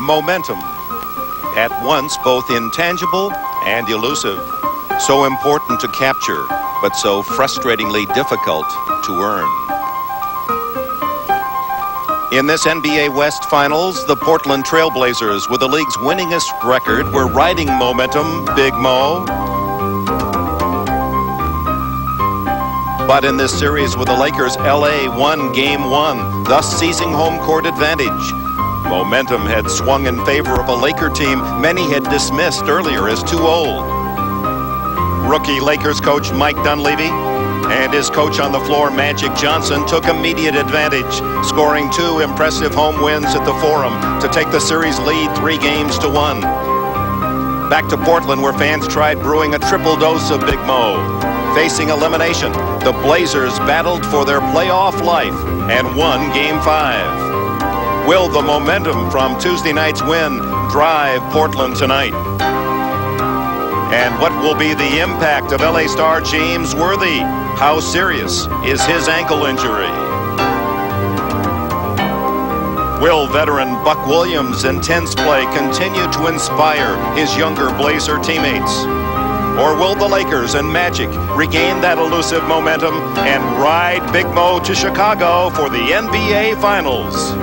momentum. At once both intangible and elusive. So important to capture, but so frustratingly difficult to earn. In this NBA West Finals, the Portland Trailblazers, with the league's winningest record, were riding momentum, Big Mo. But in this series with the Lakers, LA won Game 1, thus seizing home court advantage. Momentum had swung in favor of a Laker team many had dismissed earlier as too old. Rookie Lakers coach Mike Dunleavy and his coach on the floor, Magic Johnson, took immediate advantage, scoring 2 impressive home wins at the Forum to take the series lead 3-1. Back to Portland, where fans tried brewing a triple dose of Big Mo. Facing elimination, the Blazers battled for their playoff life and won Game 5. Will the momentum from Tuesday night's win drive Portland tonight? And what will be the impact of LA star James Worthy? How serious is his ankle injury? Will veteran Buck Williams' intense play continue to inspire his younger Blazer teammates? Or will the Lakers and Magic regain that elusive momentum and ride Big Mo to Chicago for the NBA Finals?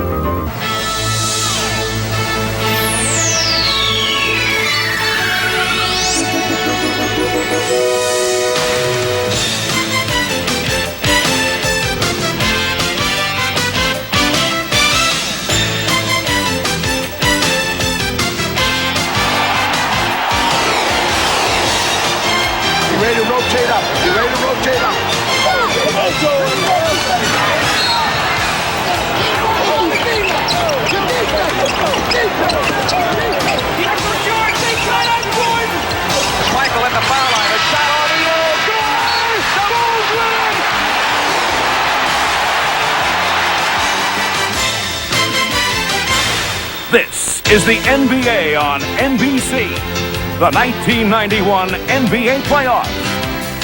Ready to rotate up. You ready to rotate up? Michael at the foul line. A shot on the air. Good! The Bulls win! This is the NBA on NBC. The 1991 NBA playoffs.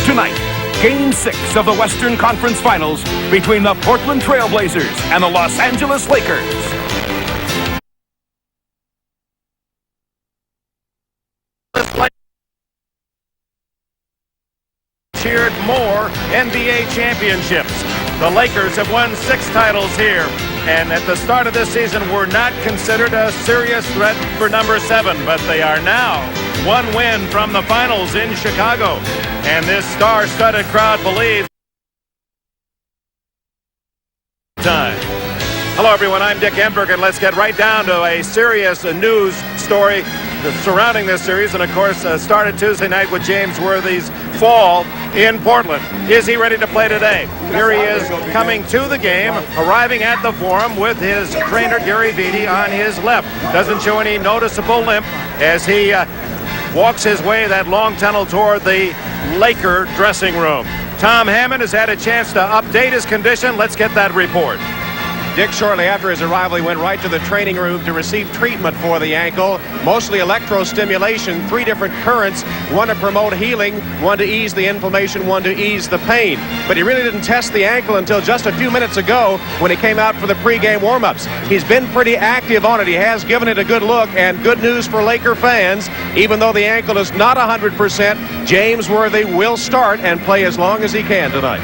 Tonight, Game 6 of the Western Conference Finals between the Portland Trailblazers and the Los Angeles Lakers. Cheered more NBA championships. The Lakers have won 6 titles here, and at the start of this season were not considered a serious threat for number 7, but they are now. 1 win from the finals in Chicago, and this star-studded crowd believes. Time. Hello everyone, I'm Dick Enberg, and let's get right down to a serious news story surrounding this series, and of course started Tuesday night with James Worthy's fall in Portland. Is he ready to play today? Here he is coming to the game, arriving at the Forum with his trainer Gary Vitti on his left. Doesn't show any noticeable limp as he walks his way that long tunnel toward the Laker dressing room. Tom Hammond has had a chance to update his condition. Let's get that report. Dick, shortly after his arrival, he went right to the training room to receive treatment for the ankle, mostly electrostimulation, 3 different currents, one to promote healing, one to ease the inflammation, one to ease the pain. But he really didn't test the ankle until just a few minutes ago when he came out for the pregame warm-ups. He's been pretty active on it. He has given it a good look, and good news for Laker fans, even though the ankle is not 100%, James Worthy will start and play as long as he can tonight.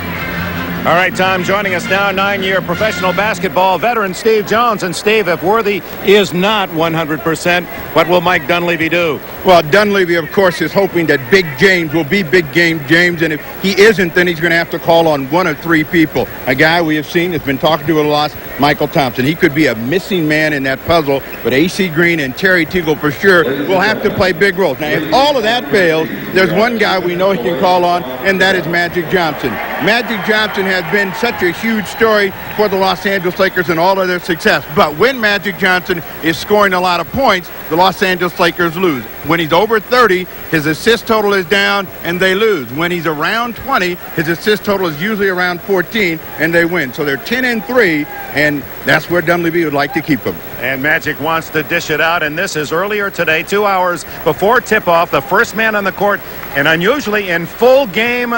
All right, Tom, joining us now, 9-year professional basketball veteran Steve Jones. And Steve, if Worthy is not 100%, what will Mike Dunleavy do? Well, Dunleavy, of course, is hoping that Big James will be Big Game James, and if he isn't, then he's going to have to call on 1 or 3 people. A guy we have seen has been talking to a lot, Michael Thompson. He could be a missing man in that puzzle, but A.C. Green and Terry Teagle for sure will have to play big roles. Now, if all of that fails, there's one guy we know he can call on, and that is Magic Johnson. Magic Johnson has been such a huge story for the Los Angeles Lakers and all of their success. But when Magic Johnson is scoring a lot of points, the Los Angeles Lakers lose. When he's over 30, his assist total is down and they lose. When he's around 20, his assist total is usually around 14 and they win. So they're 10-3, and that's where Dunleavy would like to keep them. And Magic wants to dish it out, and this is earlier today, 2 hours before tip-off, the first man on the court, and unusually in full game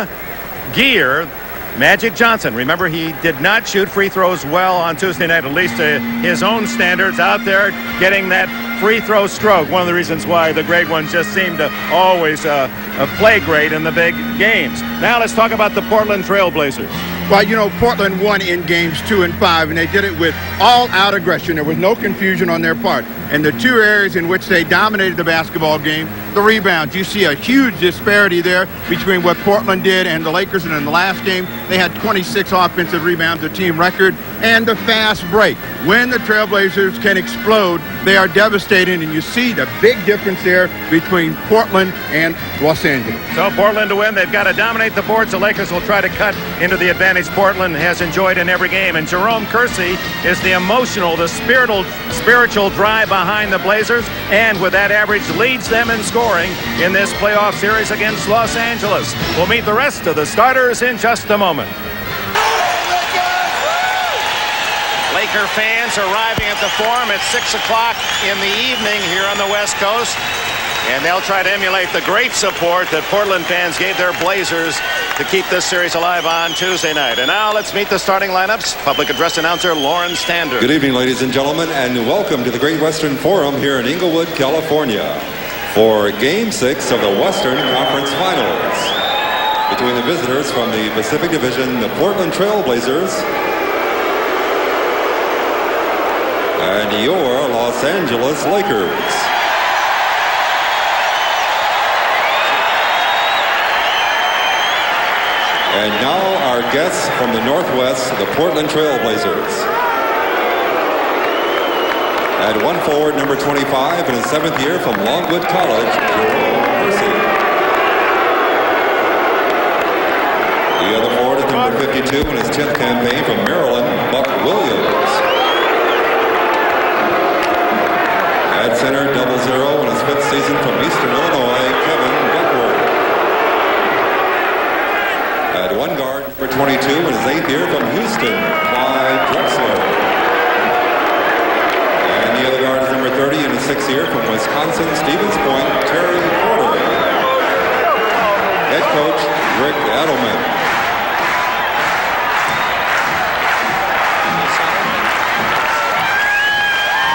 gear, Magic Johnson. Remember, he did not shoot free throws well on Tuesday night, at least to his own standards, out there getting that free throw stroke. One of the reasons why the great ones just seem to always play great in the big games. Now let's talk about the Portland Trailblazers. Well, you know, Portland won in games 2 and 5, and they did it with all-out aggression. There was no confusion on their part. And the two areas in which they dominated the basketball game, the rebounds. You see a huge disparity there between what Portland did and the Lakers. And in the last game, they had 26 offensive rebounds, a team record, and the fast break. When the Trailblazers can explode, they are devastating, and you see the big difference there between Portland and Los Angeles. So Portland to win, they've got to dominate the boards. The Lakers will try to cut into the advantage Portland has enjoyed in every game. And Jerome Kersey is the emotional, the spiritual drive behind the Blazers, and with that average leads them in scoring in this playoff series against Los Angeles. We'll meet the rest of the starters in just a moment. Laker fans arriving at the Forum at 6 o'clock in the evening here on the West Coast. And they'll try to emulate the great support that Portland fans gave their Blazers to keep this series alive on Tuesday night. And now let's meet the starting lineups. Public address announcer Lauren Stander. Good evening, ladies and gentlemen, and welcome to the Great Western Forum here in Inglewood, California, for Game 6 of the Western Conference Finals between the visitors from the Pacific Division, the Portland Trailblazers, and your Los Angeles Lakers. And now our guests from the Northwest, the Portland Trailblazers. At one forward, number 25 in his 7th year from Longwood College, Jerome Kersey. The other forward is number 52 in his 10th campaign from Maryland, Buck Williams. At center, 00 in his 5th season from Eastern Illinois, Kevin Duckworth. At one guard, number 22 in his 8th year from Houston, Clyde Drexler. And the other guard is number 30 in his 6th year from Wisconsin, Stevens Point, Terry Porter. Head coach, Rick Adelman.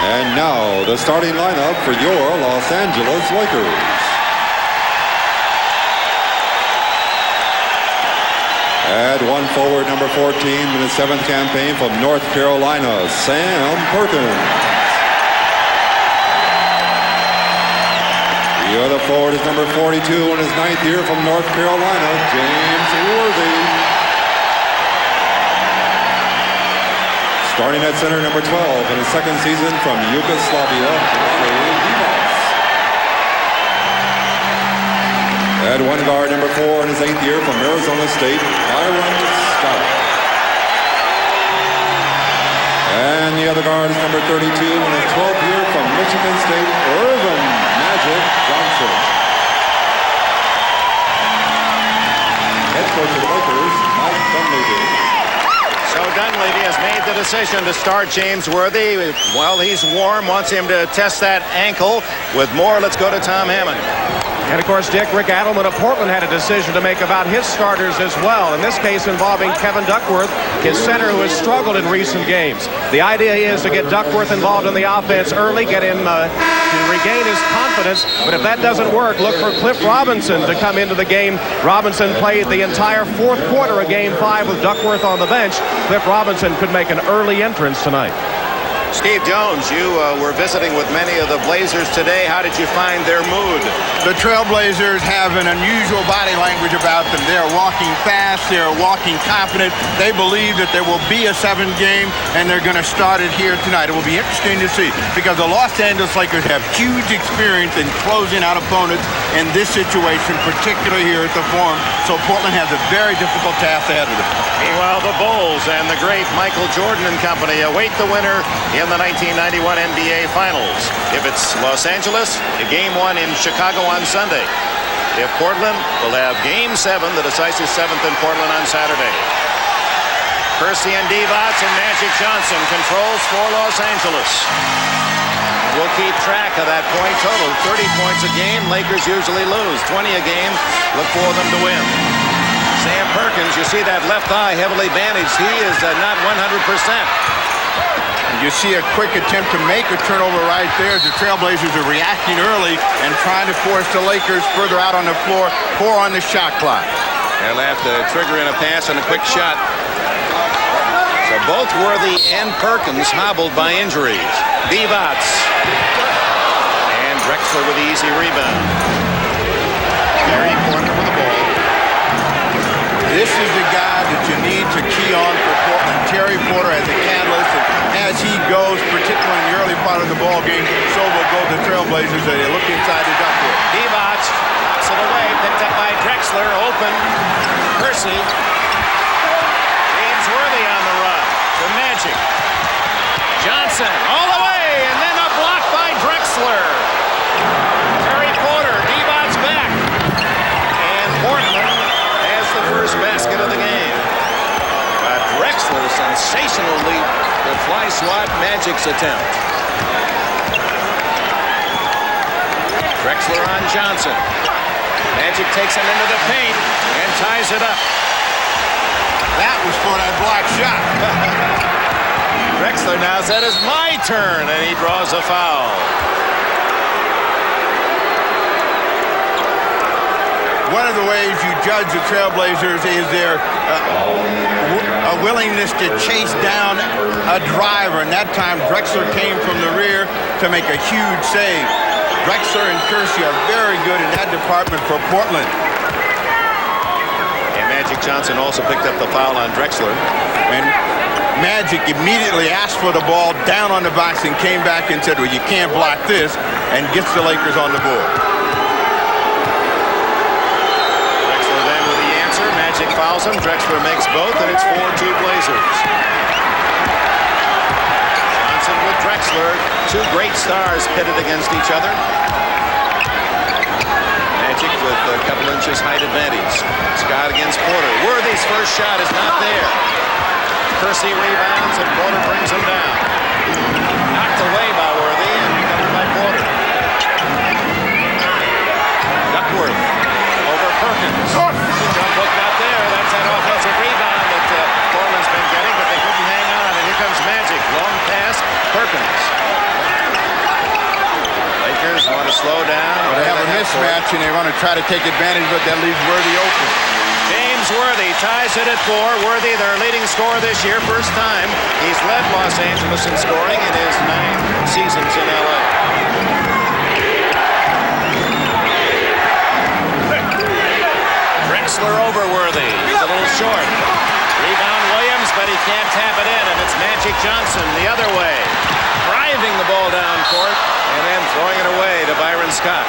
And now, the starting lineup for your Los Angeles Lakers. At one forward, number 14 in his 7th campaign from North Carolina, Sam Perkins. The other forward is number 42 in his 9th year from North Carolina, James Worthy. Starting at center, number 12 in his 2nd season from Yugoslavia, at one guard, number 4 in his 8th year from Arizona State, Byron Scott. And the other guard is number 32 in his 12th year from Michigan State, Irvin Magic Johnson. Head coach of the Lakers, Mike Dunleavy. So Dunleavy has made the decision to start James Worthy. Well, he's warm, wants him to test that ankle. With more, let's go to Tom Hammond. And of course, Dick, Rick Adelman of Portland had a decision to make about his starters as well. In this case involving Kevin Duckworth, his center who has struggled in recent games. The idea is to get Duckworth involved in the offense early, get him to regain his confidence. But if that doesn't work, look for Cliff Robinson to come into the game. Robinson played the entire 4th quarter of Game 5 with Duckworth on the bench. Cliff Robinson could make an early entrance tonight. Steve Jones, you were visiting with many of the Blazers today. How did you find their mood? The Trailblazers have an unusual body language about them. They're walking fast. They're walking confident. They believe that there will be a 7th game, and they're going to start it here tonight. It will be interesting to see because the Los Angeles Lakers have huge experience in closing out opponents in this situation, particularly here at the Forum. So Portland has a very difficult task ahead of them. Meanwhile, the Bulls and the great Michael Jordan and company await the winner in the 1991 NBA Finals. If it's Los Angeles, Game 1 in Chicago on Sunday. If Portland, will have Game 7, the decisive 7th in Portland on Saturday. Kersey and Divac and Magic Johnson controls for Los Angeles. We'll keep track of that point total. 30 points a game. Lakers usually lose. 20 a game. Look for them to win. Sam Perkins, you see that left eye heavily bandaged. He is not 100%. You see a quick attempt to make a turnover right there. The Trailblazers are reacting early and trying to force the Lakers further out on the floor, 4 on the shot clock. They'll have to trigger in a pass and a quick shot. So both Worthy and Perkins hobbled by injuries. Divac. And Drexler with the easy rebound. Gary Portman with the ball. This is the guy that you need to key on for Portland. Terry Porter as a catalyst, and as he goes, particularly in the early part of the ball game, so will go the Trailblazers as they look inside the duckwood. Divac knocks it away, picked up by Drexler, open. Kersey. James Worthy on the run. The Magic. Johnson all the way, and then a block by Drexler. Terry Porter, Divac's back. And Portland has the first basket of the game. Drexler sensationally the fly swat Magic's attempt. Drexler on Johnson. Magic takes him into the paint and ties it up. That was for that block shot. Drexler now said, "It's my turn," and he draws a foul. One of the ways you judge the Trailblazers is their a willingness to chase down a driver, and that time Drexler came from the rear to make a huge save. Drexler and Kersey are very good in that department for Portland. And Magic Johnson also picked up the foul on Drexler. And Magic immediately asked for the ball down on the box and came back and said, "Well, you can't block this," and gets the Lakers on the board. Magic fouls him. Drexler makes both, and it's 4-2 Blazers. Johnson with Drexler. Two great stars pitted against each other. Magic with a couple inches height advantage. Scott against Porter. Worthy's first shot is not there. Kersey rebounds, and Porter brings him down. Knocked away by Worthy and recovered by Porter. Duckworth over Perkins. Jump hook not there. That's that offensive rebound that Portland's been getting, but they couldn't hang on. And here comes Magic. Long pass. Perkins. Lakers want to slow down. Well, they have a mismatch, and they want to try to take advantage, but that leaves Worthy open. James Worthy ties it at 4. Worthy, their leading scorer this year, first time. He's led Los Angeles in scoring in his 9 seasons in L.A. Drexler over Worthy. He's a little short. Rebound Williams, but he can't tap it in, and it's Magic Johnson the other way. Driving the ball down court, and then throwing it away to Byron Scott.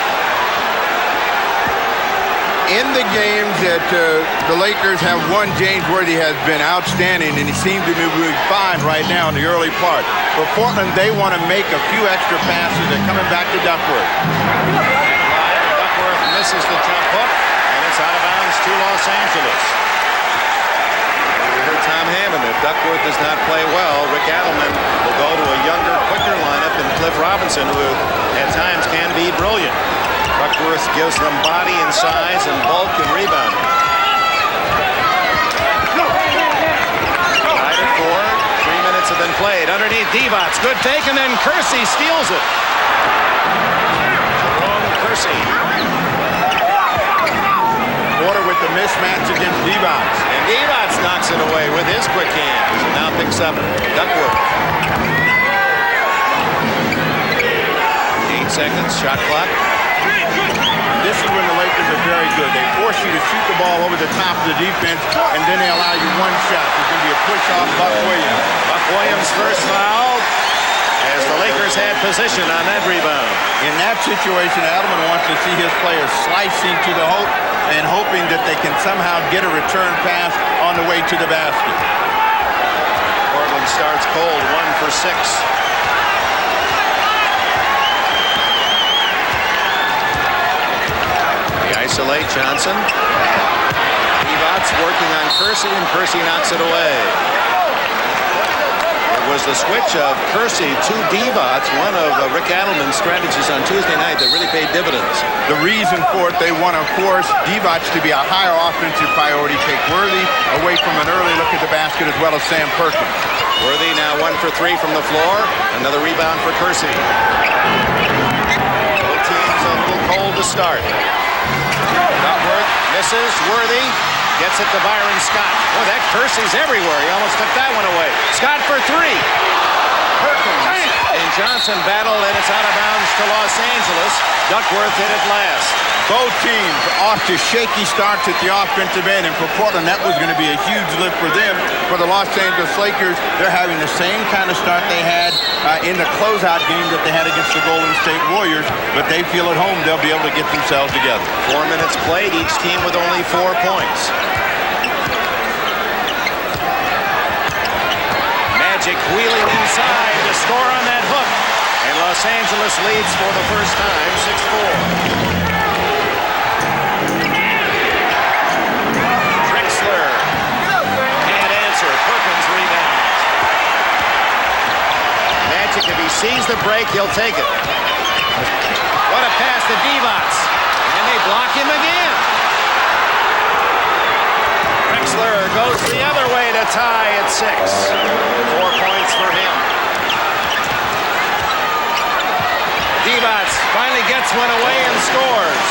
In the games that the Lakers have won, James Worthy has been outstanding, and he seems to be moving fine right now in the early part. For Portland, they want to make a few extra passes. They're coming back to Duckworth. Duckworth misses the jump hook, and it's out of bounds to Los Angeles. We heard Tom Hammond. If Duckworth does not play well, Rick Adelman will go to a younger, quicker lineup than Cliff Robinson, who at times can be brilliant. Duckworth gives them body and size and bulk and rebounding. Tied at 4. 3 minutes have been played. Underneath Divac. Good fake, and then Kersey steals it. Jerome Kersey. Porter with the mismatch against Divac. And Divac knocks it away with his quick hands. And now picks up Duckworth. 8 seconds. Shot clock. This is when the Lakers are very good. They force you to shoot the ball over the top of the defense, and then they allow you one shot. It's going to be a push off Buck Williams. Buck Williams first foul as the Lakers had position on that rebound. In that situation, Adelman wants to see his players slicing to the hoop and hoping that they can somehow get a return pass on the way to the basket. Portland starts cold, 1 for 6. Isolate Johnson. Divac working on Kersey, and Kersey knocks it away. It was the switch of Kersey to Divac, one of Rick Adelman's strategies on Tuesday night that really paid dividends. The reason for it, they want to force Divac to be a higher offensive priority, take Worthy away from an early look at the basket, as well as Sam Perkins. Worthy now 1 for 3 from the floor. Another rebound for Kersey. Both teams a little cold to start. Duckworth misses. Worthy gets it to Byron Scott. Boy, that Kersey's everywhere. He almost took that one away. Scott for 3. Perkins and Johnson battle, and it's out of bounds to Los Angeles. Duckworth hit it last. Both teams off to shaky starts at the offensive end, and for Portland, that was going to be a huge lift for them. For the Los Angeles Lakers, they're having the same kind of start they had in the closeout game that they had against the Golden State Warriors, but they feel at home they'll be able to get themselves together. 4 minutes played, each team with only 4 points. Magic wheeling inside to score on that hook, and Los Angeles leads for the first time, 6-4. Perkins rebounds. Magic, if he sees the break, he'll take it. What a pass to Divac. And they block him again. Drexler goes the other way to tie at 6. 4 points for him. Divac finally gets one away and scores.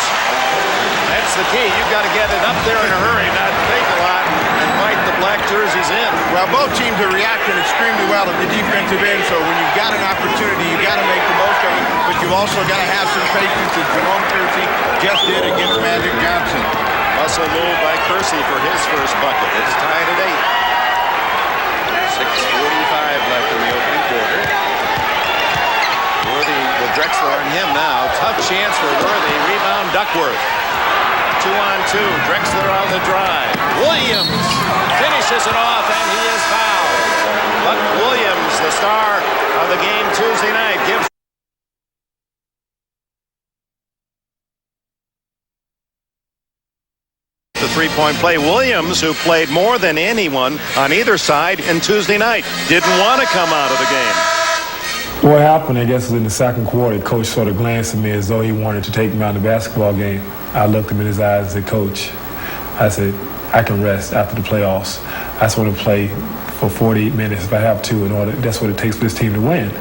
That's the key. You've got to get it up there in a hurry, not think a lot, and fight the black jerseys in. Well, both teams are reacting extremely well at the defensive end, so when you've got an opportunity, you've got to make the most of it, but you've also got to have some patience, as Jerome Kersey just did against Magic Johnson. Muscle move by Kersey for his first bucket. It's tied at 8. 6:45 left in the opening quarter. Worthy with Drexler on him now. Tough chance for Worthy. Rebound Duckworth. 2-on-2. Drexler on the drive. Williams finishes it off, and he is fouled. But Williams, the star of the game Tuesday night, gives the three-point play. Williams, who played more than anyone on either side in Tuesday night, didn't want to come out of the game. What happened, I guess, was in the second quarter, the coach sort of glanced at me as though he wanted to take me out of the basketball game. I looked him in his eyes and said, Coach, I said, I can rest after the playoffs. I just want to play for 48 minutes if I have to in order. That's what it takes for this team to win.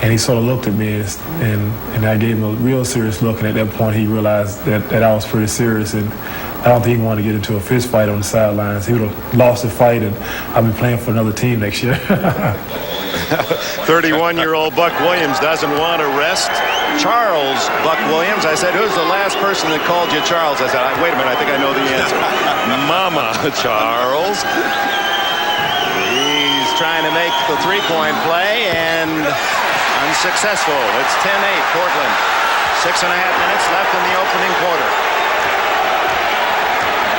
And he sort of looked at me, and I gave him a real serious look, and at that point he realized that I was pretty serious, and I don't think he wanted to get into a fist fight on the sidelines. He would have lost the fight, and I'll be playing for another team next year. 31-year-old Buck Williams doesn't want to rest. Charles Buck Williams. I said, who's the last person that called you Charles? I said, wait a minute, I think I know the answer. Mama Charles. He's trying to make the three-point play, and unsuccessful. It's 10-8, Portland. 6.5 minutes left in the opening quarter.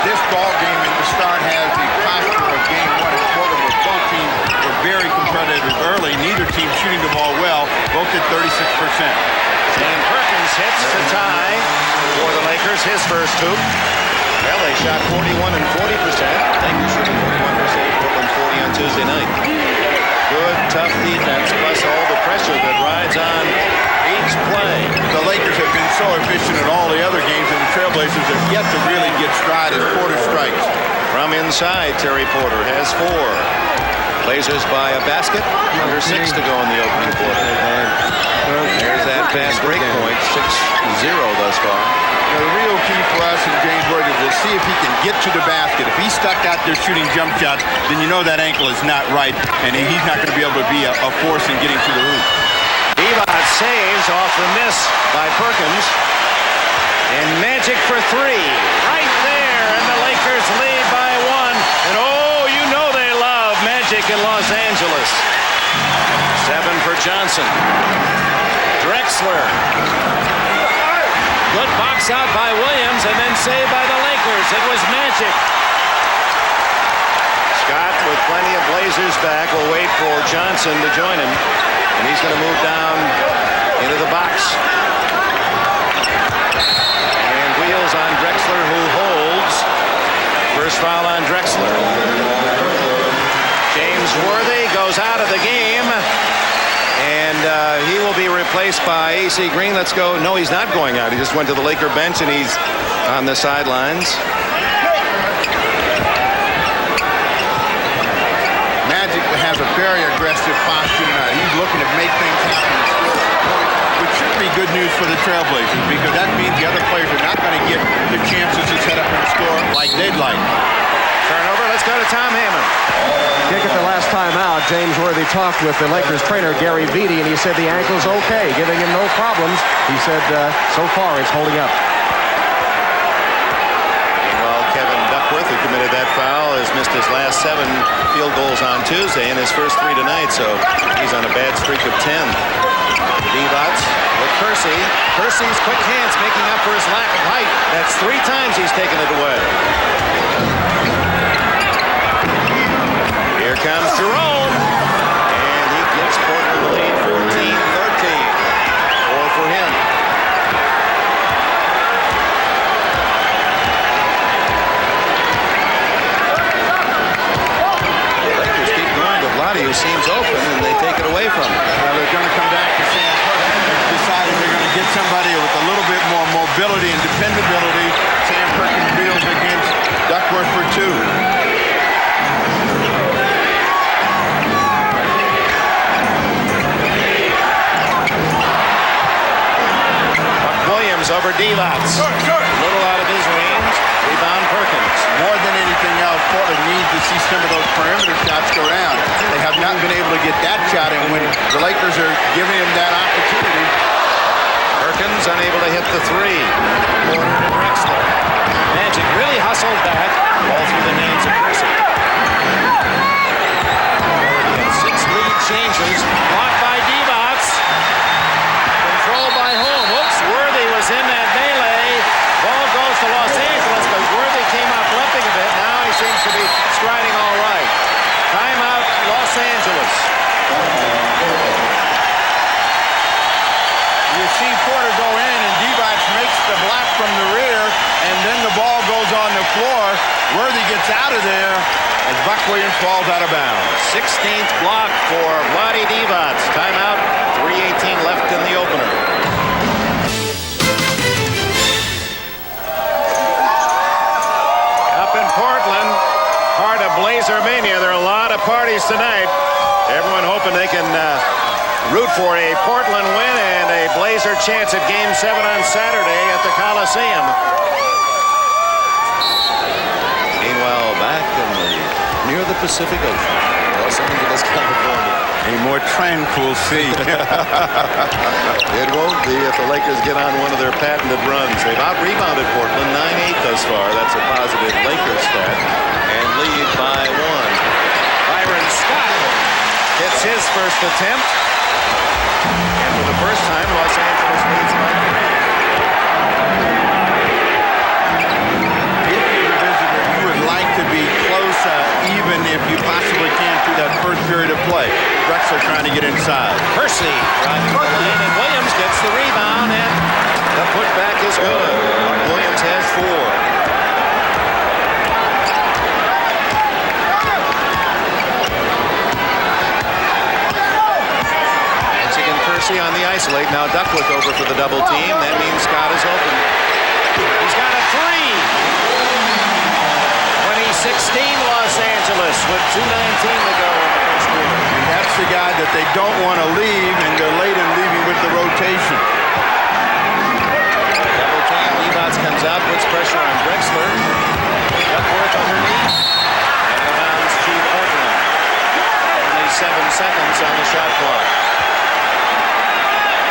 This ball game in the start has the posture of game 1 in Portland, where both teams were very competitive early. Neither team shooting the ball well, both at 36%. And Perkins hits to tie for the Lakers, his first hoop. Well, they shot 41 and 40%. Lakers shooting 41%, Portland 40 on Tuesday night. Good, tough defense, plus all the pressure that rides on each play. The Lakers have been so efficient in all the other games, and the Trailblazers have yet to really get stride as Porter strikes. From inside, Terry Porter has 4. Blazers by a basket. Under 6 to go in the opening quarter. There's that fast break point, 6-0 thus far. The real key for us and James Worthy is to see if he can get to the basket. If he's stuck out there shooting jump shots, then you know that ankle is not right, and he's not going to be able to be a force in getting to the hoop. Divac saves off the miss by Perkins. And Magic for 3. Right there, and the Lakers lead by 1. And oh, you know they love Magic in Los Angeles. 7 for Johnson. Drexler. Good box out by Williams, and then saved by the Lakers. It was Magic. Scott, with plenty of Blazers back, will wait for Johnson to join him. And he's going to move down into the box. And wheels on Drexler, who holds. First foul on Drexler. James Worthy goes out of the game. And he will be replaced by A.C. Green. Let's go. No, he's not going out. He just went to the Laker bench, and he's on the sidelines. Magic has a very aggressive posture tonight. He's looking to make things happen, which should be good news for the Trailblazers, because that means the other players are not going to get the chances to set up and score like they'd like. Turnover. Let's go to Tom Hammond. Kick at the last time out. James Worthy talked with the Lakers trainer, Gary Vitti, and he said the ankle's okay, giving him no problems. He said so far it's holding up. Meanwhile, Kevin Duckworth, who committed that foul, has missed his last 7 field goals on Tuesday and his first 3 tonight, so he's on a bad streak of 10. Divac with Percy. Percy's quick hands making up for his lack of height. That's 3 times he's taken it away. Here comes Jerome, and he gives Portland the lead, 14-13. 4 for him. The Lakers keep going to Vlade, who seems open, and they take it away from him. They're going to come back to Sam Perkins. They've decided they're going to get somebody with a little bit more mobility and dependability. Sam Perkins deals against Duckworth for 2. Over Divac. A little out of his range. Rebound Perkins. More than anything else, Portland needs to see some of those perimeter shots go down. They have not been able to get that shot, and when the Lakers are giving him that opportunity. Perkins unable to hit the 3. Porter to Drexler. Magic really hustled back. All through the hands of Percy. Oregon 6 lead changes. Blocked by Divac. Controlled by Holm. Oops, Worthy was in that melee. Ball goes to Los Angeles, but Worthy came up limping a bit. Now he seems to be striding all right. Timeout, Los Angeles. You see Porter go in, and Divac makes the block from the rear, and then the ball goes on the floor. Worthy gets out of there as Buck Williams falls out of bounds. 16th block for Vlade Divac. Timeout, 3:18 left in the opener. Up in Portland, part of Blazer Mania. There are a lot of parties tonight. Everyone hoping they can root for a Portland win and a Blazer chance at Game 7 on Saturday at the Coliseum. Meanwhile, back near the Pacific Ocean, Los Angeles, California. A more tranquil sea. It won't be if the Lakers get on one of their patented runs. They've out-rebounded Portland 9-8 thus far. That's a positive Lakers stat. And lead by 1. Byron Scott hits his first attempt. And for the first time, Los Angeles leads by 3. If you're a visitor, you would like to be close, even if you possibly can, through that first period of play. Drexler trying to get inside. Percy driving the lane, and Williams gets the rebound, and the putback is good. Williams has 4. Once again, Percy on the isolate. Now Duckworth over for the double team. That means Scott is open. He's got a 3. 2016 Los Angeles with 2:19 to go in the first quarter. And that's the guy that they don't want to leave, and they're late in leaving with the rotation. Double team. Divac comes out, puts pressure on Drexler. Duckworth underneath. And the bounds to Portland. Only 7 seconds on the shot clock.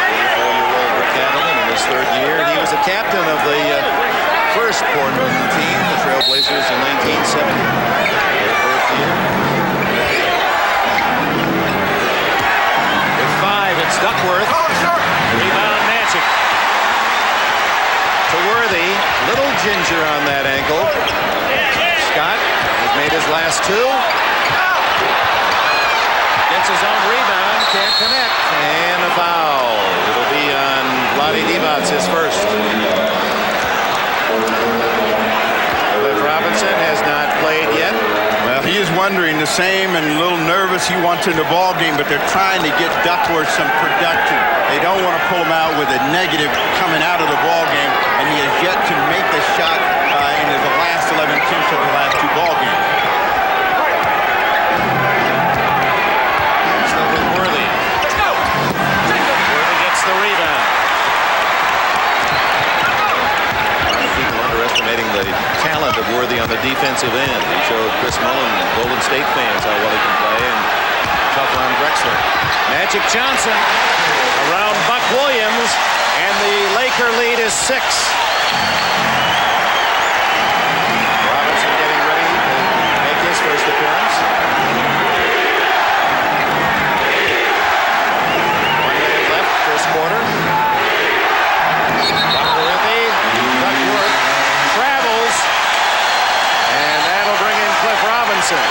44-year-old Rick Adelman in his 3rd year. He was the captain of the first Portland team, the Trailblazers, in 1970. Their birth year. With 5, it's Duckworth. Rebound Magic. To Worthy. Little ginger on that ankle. Scott has made his last 2. Gets his own rebound. Can't connect. And a foul. It'll be on Vlade Divac, his first. Cliff Robinson has not played yet. Well, he is wondering the same and a little nervous. He wants in the ball game, but they're trying to get Duckworth some production. They don't want to pull him out with a negative coming out of the ball game, and he has yet to make the shot in the last 11 attempts of the last 2 ball games. of Worthy on the defensive end. He showed Chris Mullen, Golden State fans, how well he can play, and tough on Drexler. Magic Johnson around Buck Williams, and the Laker lead is 6. Robinson getting ready to make his first appearance. 1 minute left, first quarter. Duckworth travels, and that'll bring in Cliff Robinson.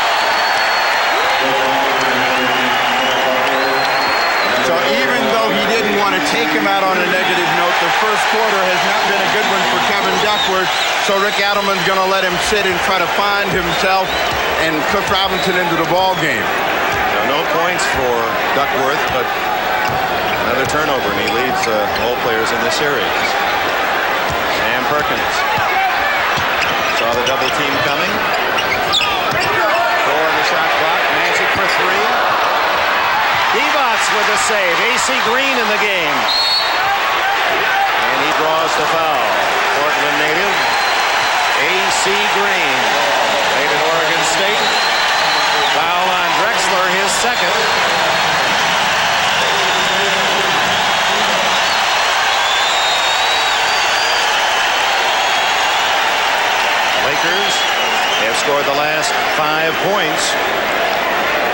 So even though he didn't want to take him out on a negative note, the first quarter has not been a good one for Kevin Duckworth. So Rick Adelman's going to let him sit and try to find himself and Cliff Robinson into the ball game. No points for Duckworth, but another turnover, and he leads all players in this series. Sam Perkins saw the double team coming. 4 on the shot clock. Magic for 3. Divac with a save. A.C. Green in the game. And he draws the foul. Portland native A.C. Green. Played at Oregon State. Foul on Drexler, his second. Lakers have scored the last 5 points.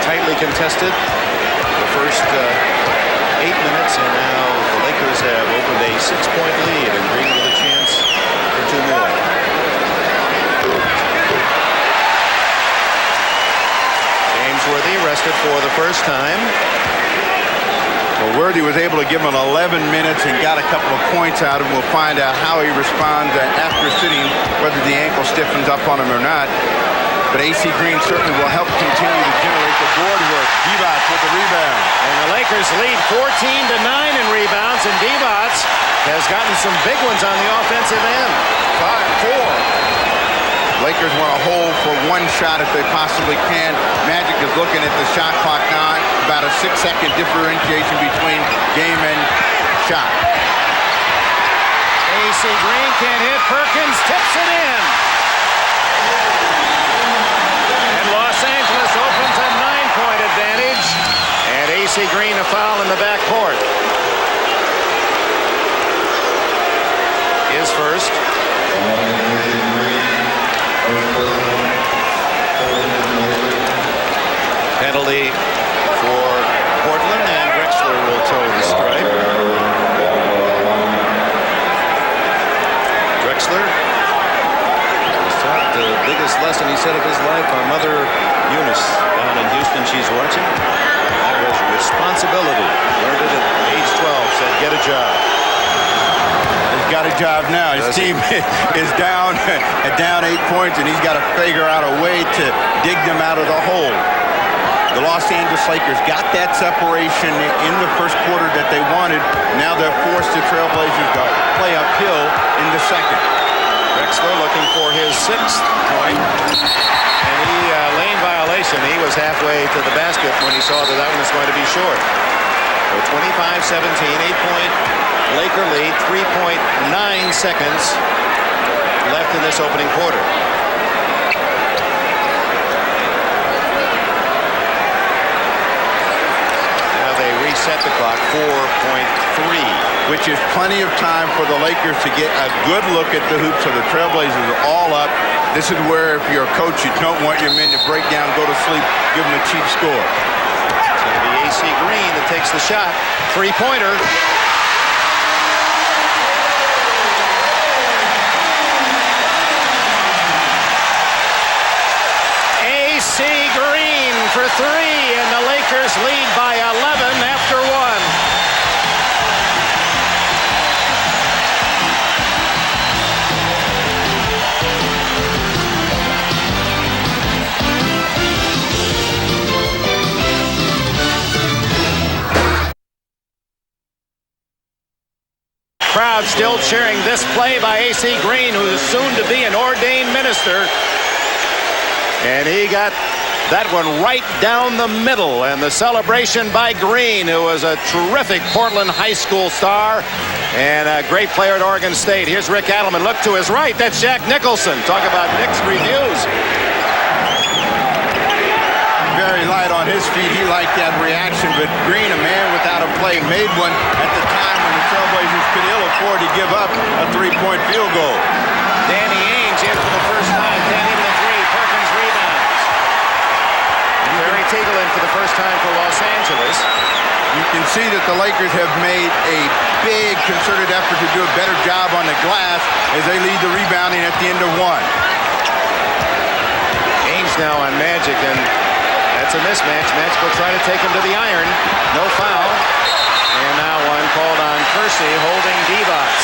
Tightly contested the first 8 minutes, and now the Lakers have opened a 6-point lead, and Green with a chance for 2 more. James Worthy arrested for the first time. Well, Worthy was able to give him 11 minutes and got a couple of points out of him. We'll find out how he responds after sitting, whether the ankle stiffens up on him or not. But A.C. Green certainly will help continue to generate the board work. Divac with the rebound. And the Lakers lead 14-9 in rebounds, and Divac has gotten some big ones on the offensive end. 5-4. Lakers want to hold for 1 shot if they possibly can. Magic is looking at the shot clock now. About a 6-second differentiation between game and shot. A.C. Green can't hit. Perkins tips it in. And Los Angeles opens a 9-point advantage. And A.C. Green a foul in the backcourt. His first. Penalty for Portland, and Drexler will toe the stripe. Drexler was taught the biggest lesson, he said, of his life. Our mother, Eunice, down in Houston, she's watching. That was responsibility. Learned it at age 12, said, get a job. He's got a job now. His team is down 8 points, and he's got to figure out a way to dig them out of the hole. The Los Angeles Lakers got that separation in the first quarter that they wanted. Now they're forced the Trailblazers to play uphill in the second. Drexler looking for his 6th point. And he, lane violation. He was halfway to the basket when he saw that that one was going to be short. So 25-17, 8-point Laker lead, 3.9 seconds left in this opening quarter. Set the clock, 4.3. Which is plenty of time for the Lakers to get a good look at the hoops. So the Trailblazers are all up. This is where, if you're a coach, you don't want your men to break down, go to sleep, give them a cheap score. It's going to be A.C. Green that takes the shot. 3-pointer. A.C. Green for 3, and the Lakers lead by 11 after 1. Crowd still cheering this play by A.C. Green, who is soon to be an ordained minister. And he got that one right down the middle. And the celebration by Green, who was a terrific Portland high school star. And a great player at Oregon State. Here's Rick Adelman. Look to his right. That's Jack Nicholson. Talk about mixed reviews. Very light on his feet. He liked that reaction. But Green, a man without a play, made one at the time when the Trailblazers could ill afford to give up a three-point field goal. Danny Ainge in for the first time. Can't even the three. Perkins rebounds. Barry Teagle in for the first time for Los Angeles. You can see that the Lakers have made a big concerted effort to do a better job on the glass as they lead the rebounding at the end of one. Ainge now on Magic, and that's a mismatch. Magic will try to take him to the iron. No foul. And now one called on Kersey holding Divac.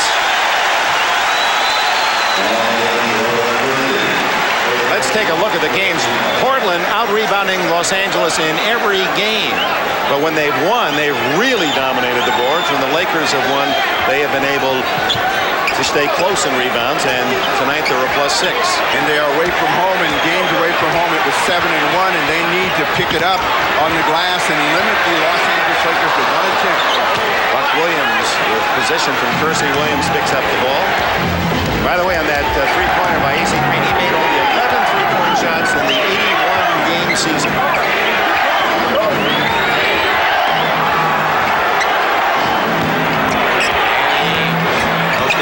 Let's take a look at the games. Portland out-rebounding Los Angeles in every game. But when they've won, they've really dominated the boards. When the Lakers have won, they have been able to stay close in rebounds, and tonight they're a +6. And they are away from home, and games away from home, it was 7-1, and they need to pick it up on the glass and limit the Los Angeles Lakers to 1-10. Buck Williams with position from Kersey. Williams picks up the ball. By the way, on that three-pointer by AC Green, he made only 11 three-point shots in the 81-game season.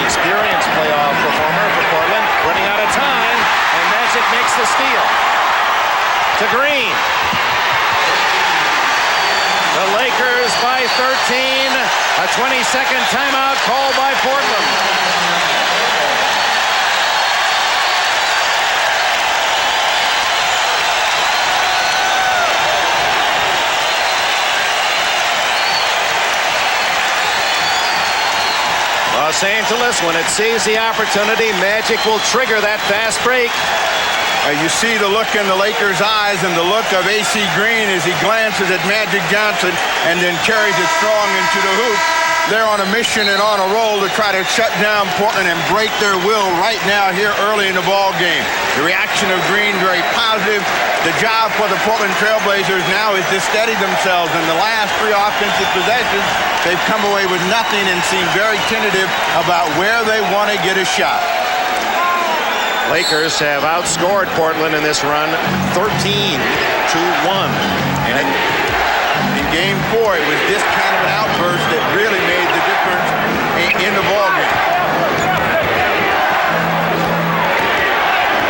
Experienced playoff performer for Portland, running out of time, and Magic makes the steal. To Green. The Lakers by 13. A 20-second timeout called by Portland. Los Angeles, when it sees the opportunity, Magic will trigger that fast break. You see the look in the Lakers' eyes and the look of AC Green as he glances at Magic Johnson and then carries it strong into the hoop. They're on a mission and on a roll to try to shut down Portland and break their will right now here early in the ball game. The reaction of Green very positive. The job for the Portland Trailblazers now is to steady themselves. In the last three offensive possessions, they've come away with nothing and seem very tentative about where they want to get a shot. Lakers have outscored Portland in this run 13-1. And in Game 4, it was this kind of an outburst that really made the difference in the ballgame.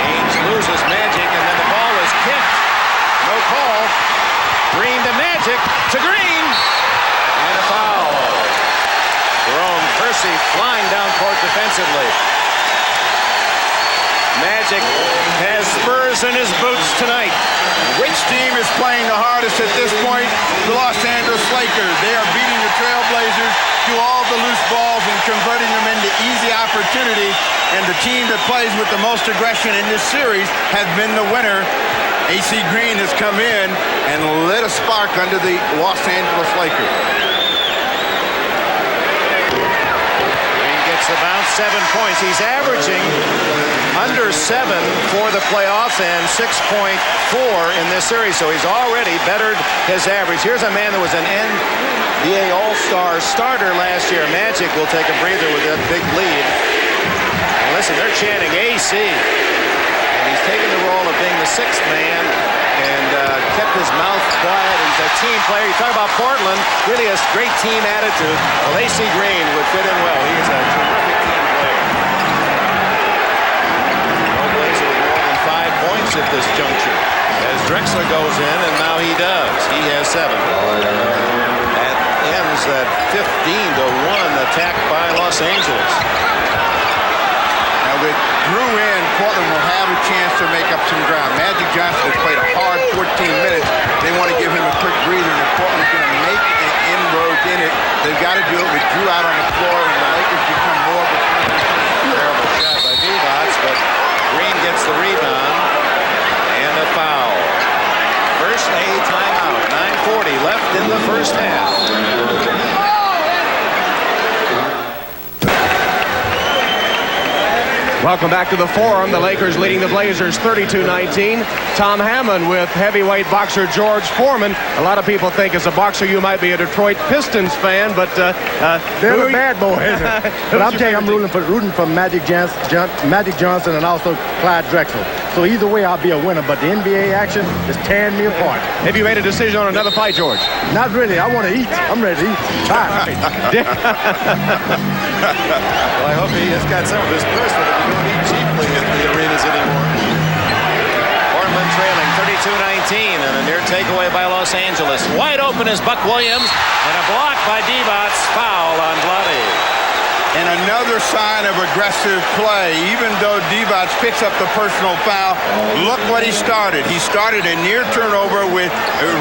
Ainge loses Magic, and then the ball is kicked. No call. Green to Magic, to Green. And a foul. Jerome Kersey flying down court defensively. Magic has spurs in his boots tonight. Which team is playing the hardest at this point? The Los Angeles Lakers. They are beating the Trailblazers to all the loose balls and converting them into easy opportunity. And the team that plays with the most aggression in this series has been the winner. AC Green has come in and lit a spark under the Los Angeles Lakers. Green gets the bounce, 7 points. He's averaging under 7 for the playoffs and 6.4 in this series, so he's already bettered his average. Here's a man that was an NBA All-Star starter last year. Magic will take a breather with that big lead. And listen, they're chanting AC. And he's taken the role of being the sixth man and kept his mouth quiet. He's a team player. You talk about Portland, really has great team attitude. Well, AC Green would fit in well. He is a terrific team player. Points at this juncture as Drexler goes in, and now he does. He has 7. That ends that 15-1 attack by Los Angeles. Now with Drew in, Portland will have a chance to make up some ground. Magic Johnson has played a hard 14 minutes. They want to give him a quick breather, and if Portland's going to make an inroads in it, they've got to do it with Drew out on the floor, and the Lakers become more of a terrible shot by Divac, but Green gets the rebound. And a foul. First a timeout. 9:40 left in the first half. Welcome back to the Forum. The Lakers leading the Blazers 32-19. Tom Hammond with heavyweight boxer George Foreman. A lot of people think as a boxer you might be a Detroit Pistons fan, but they're the bad boys. But I'm telling you, I'm rooting for Magic Johnson and also Clyde Drexler. So either way, I'll be a winner. But the NBA action is tearing me apart. Have you made a decision on another fight, George? Not really. I want to eat. I'm ready to eat. Well, I hope he has got some of his purse that he don't eat cheaply at the arenas anymore. Portland trailing 32-19 and a near takeaway by Los Angeles. Wide open is Buck Williams and a block by Divac. Foul on Bloody. And another sign of aggressive play. Even though Divac picks up the personal foul, look what he started. He started a near turnover with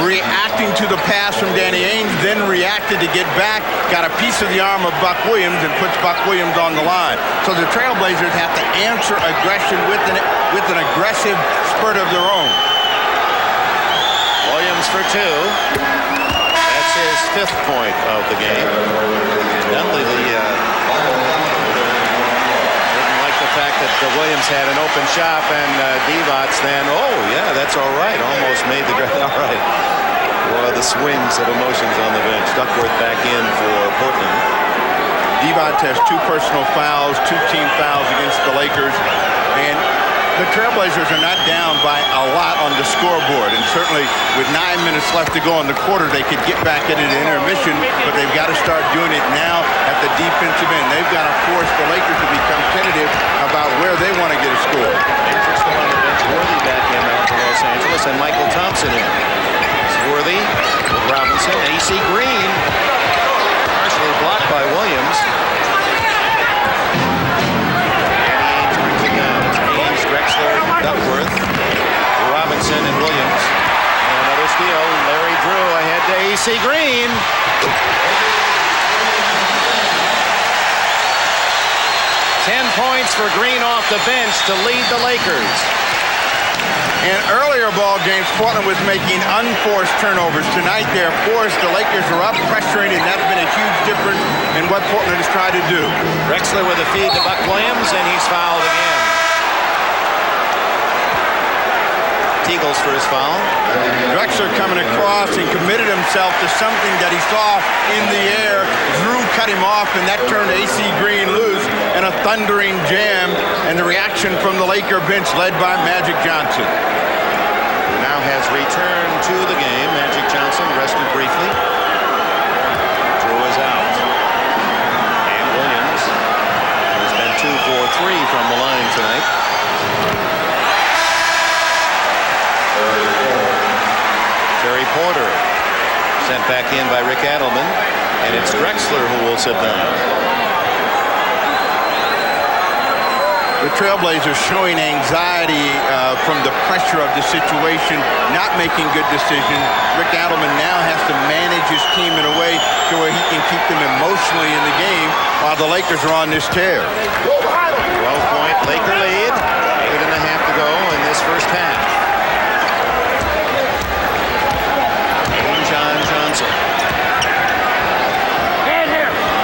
reacting to the pass from Danny Ainge, then reacted to get back, got a piece of the arm of Buck Williams, and puts Buck Williams on the line. So the Trailblazers have to answer aggression with an aggressive spurt of their own. Williams for two. That's his 5th point of the game. Dunley, didn't like the fact that Williams had an open shot, and Divac then, oh yeah, that's all right, almost made the all right. Well, the swings of emotions on the bench. Duckworth back in for Portland. Divac has 2 personal fouls, 2 team fouls against the Lakers, and the Trailblazers are not down by a lot on the scoreboard, and certainly with 9 minutes left to go in the quarter, they could get back into the intermission, but they've got to start doing it now at the defensive end. They've got to force the Lakers to become tentative about where they want to get a score. Lakers still on the bench. Worthy back in now for Los Angeles, and Michael Thompson in. It's Worthy with Robinson. A.C. Green, partially blocked by Williams. Duckworth, Robinson, and Williams. And another steal. Larry Drew ahead to A.C. Green. Ten points for Green off the bench to lead the Lakers. In earlier ball games, Portland was making unforced turnovers. Tonight, they're forced. The Lakers are up, pressuring, and that's been a huge difference in what Portland has tried to do. Drexler with a feed to Buck Williams, and he's fouled again. Eagles for his foul. Drexler coming across and committed himself to something that he saw in the air. Drew cut him off, and that turned A.C. Green loose in a thundering jam, and the reaction from the Laker bench led by Magic Johnson. Who now has returned to the game. Magic Johnson rested briefly. Drew is out. And Williams has been 2 for 3 from the line tonight. Terry Porter sent back in by Rick Adelman, and it's Drexler who will sit down. The Trailblazers showing anxiety from the pressure of the situation, not making good decisions. Rick Adelman now has to manage his team in a way to where he can keep them emotionally in the game while the Lakers are on this tear. 12-point Laker lead, 8.5 to go in this first half. Johnson.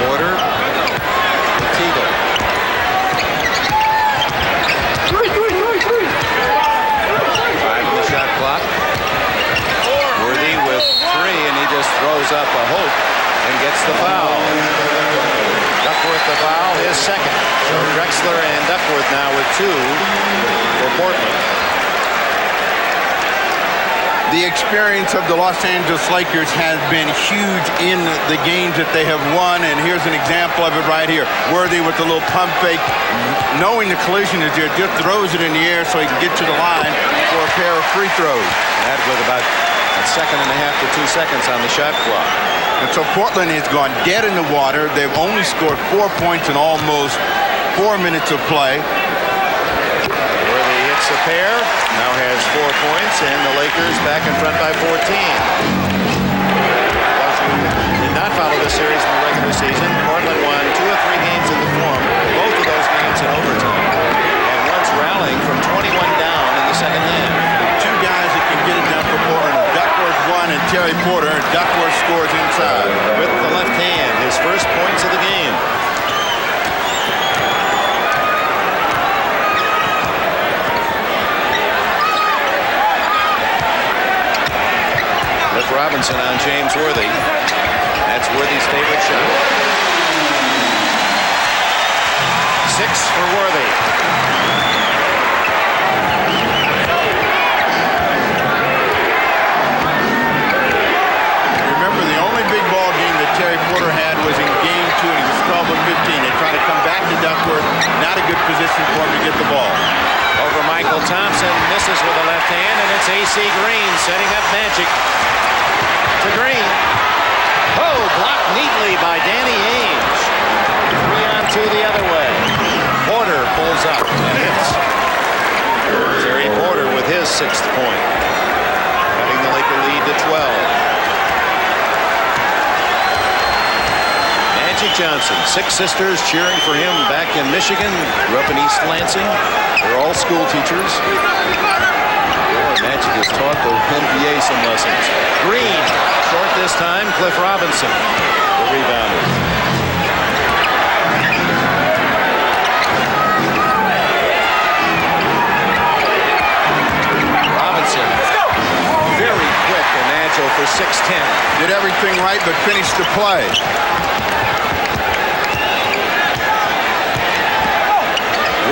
Porter. Teagle. 5 on the shot clock. Worthy with 3, and he just throws up a hope and gets the foul. Duckworth the foul, his second. So Drexler and Duckworth now with 2 for Portland. The experience of the Los Angeles Lakers has been huge in the games that they have won, and here's an example of it right here. Worthy with the little pump fake, knowing the collision is there, just throws it in the air so he can get to the line for a pair of free throws. That with about 1.5 to 2 seconds on the shot clock. And so Portland has gone dead in the water. They've only scored 4 points in almost 4 minutes of play. A pair, now has 4 points, and the Lakers back in front by 14. Did not follow this series in the regular season. Portland won 2 or 3 games in the Forum, both of those games in overtime, and once rallying from 21 down in the second half. 2 guys that can get it done for Portland. Duckworth 1 and Terry Porter, and Duckworth scores inside. With the left hand, his first points of the game. Robinson on James Worthy. That's Worthy's favorite shot. 6 for Worthy. Remember, the only big ball game that Terry Porter had was in game 2, and he was 12 of 15. They tried to come back to Duckworth. Not a good position for him to get the ball. Over Michael Thompson, misses with the left hand, and it's A.C. Green setting up Magic. To Green. Oh, blocked neatly by Danny Ainge. 3-on-2 the other way. Porter pulls up and hits. Terry Porter with his 6th point, cutting the Laker lead to 12. Magic Johnson, 6 sisters cheering for him back in Michigan. Grew up in East Lansing. They're all school teachers. Magic has taught the NBA some lessons. Green, short this time. Cliff Robinson, the rebounder. Robinson, very quick and agile for 6'10". Did everything right, but finished the play.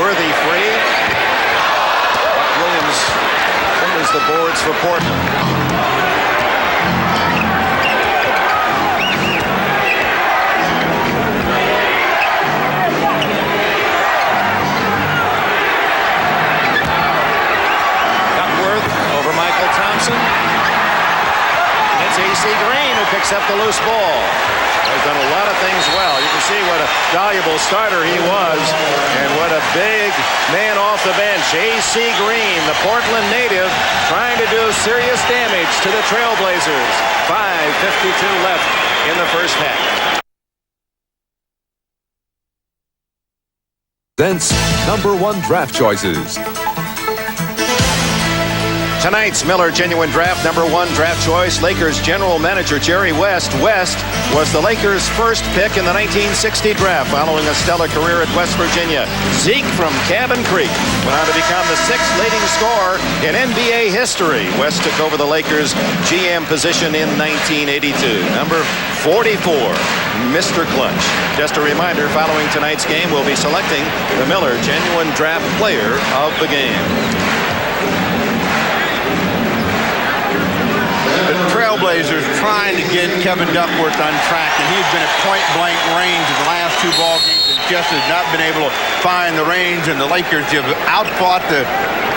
Worthy free. Buck Williams fingers the boards for Portland. Duckworth over Michael Thompson. It's A.C. Green who picks up the loose ball. He's done a lot of things well. You can see what a valuable starter he was and what a big man off the bench. A.C. Green, the Portland native, trying to do serious damage to the Trailblazers. 5:52 left in the first half. Thence, #1 draft choices. Tonight's Miller Genuine Draft #1 draft choice, Lakers general manager Jerry West. West was the Lakers' first pick in the 1960 draft following a stellar career at West Virginia. Zeke from Cabin Creek went on to become the 6th leading scorer in NBA history. West took over the Lakers' GM position in 1982. Number 44, Mr. Clutch. Just a reminder, following tonight's game, we'll be selecting the Miller Genuine Draft Player of the Game. The Trailblazers trying to get Kevin Duckworth on track, and he's been at point-blank range in the last 2 ball games and just has not been able to find the range, and the Lakers have outfought the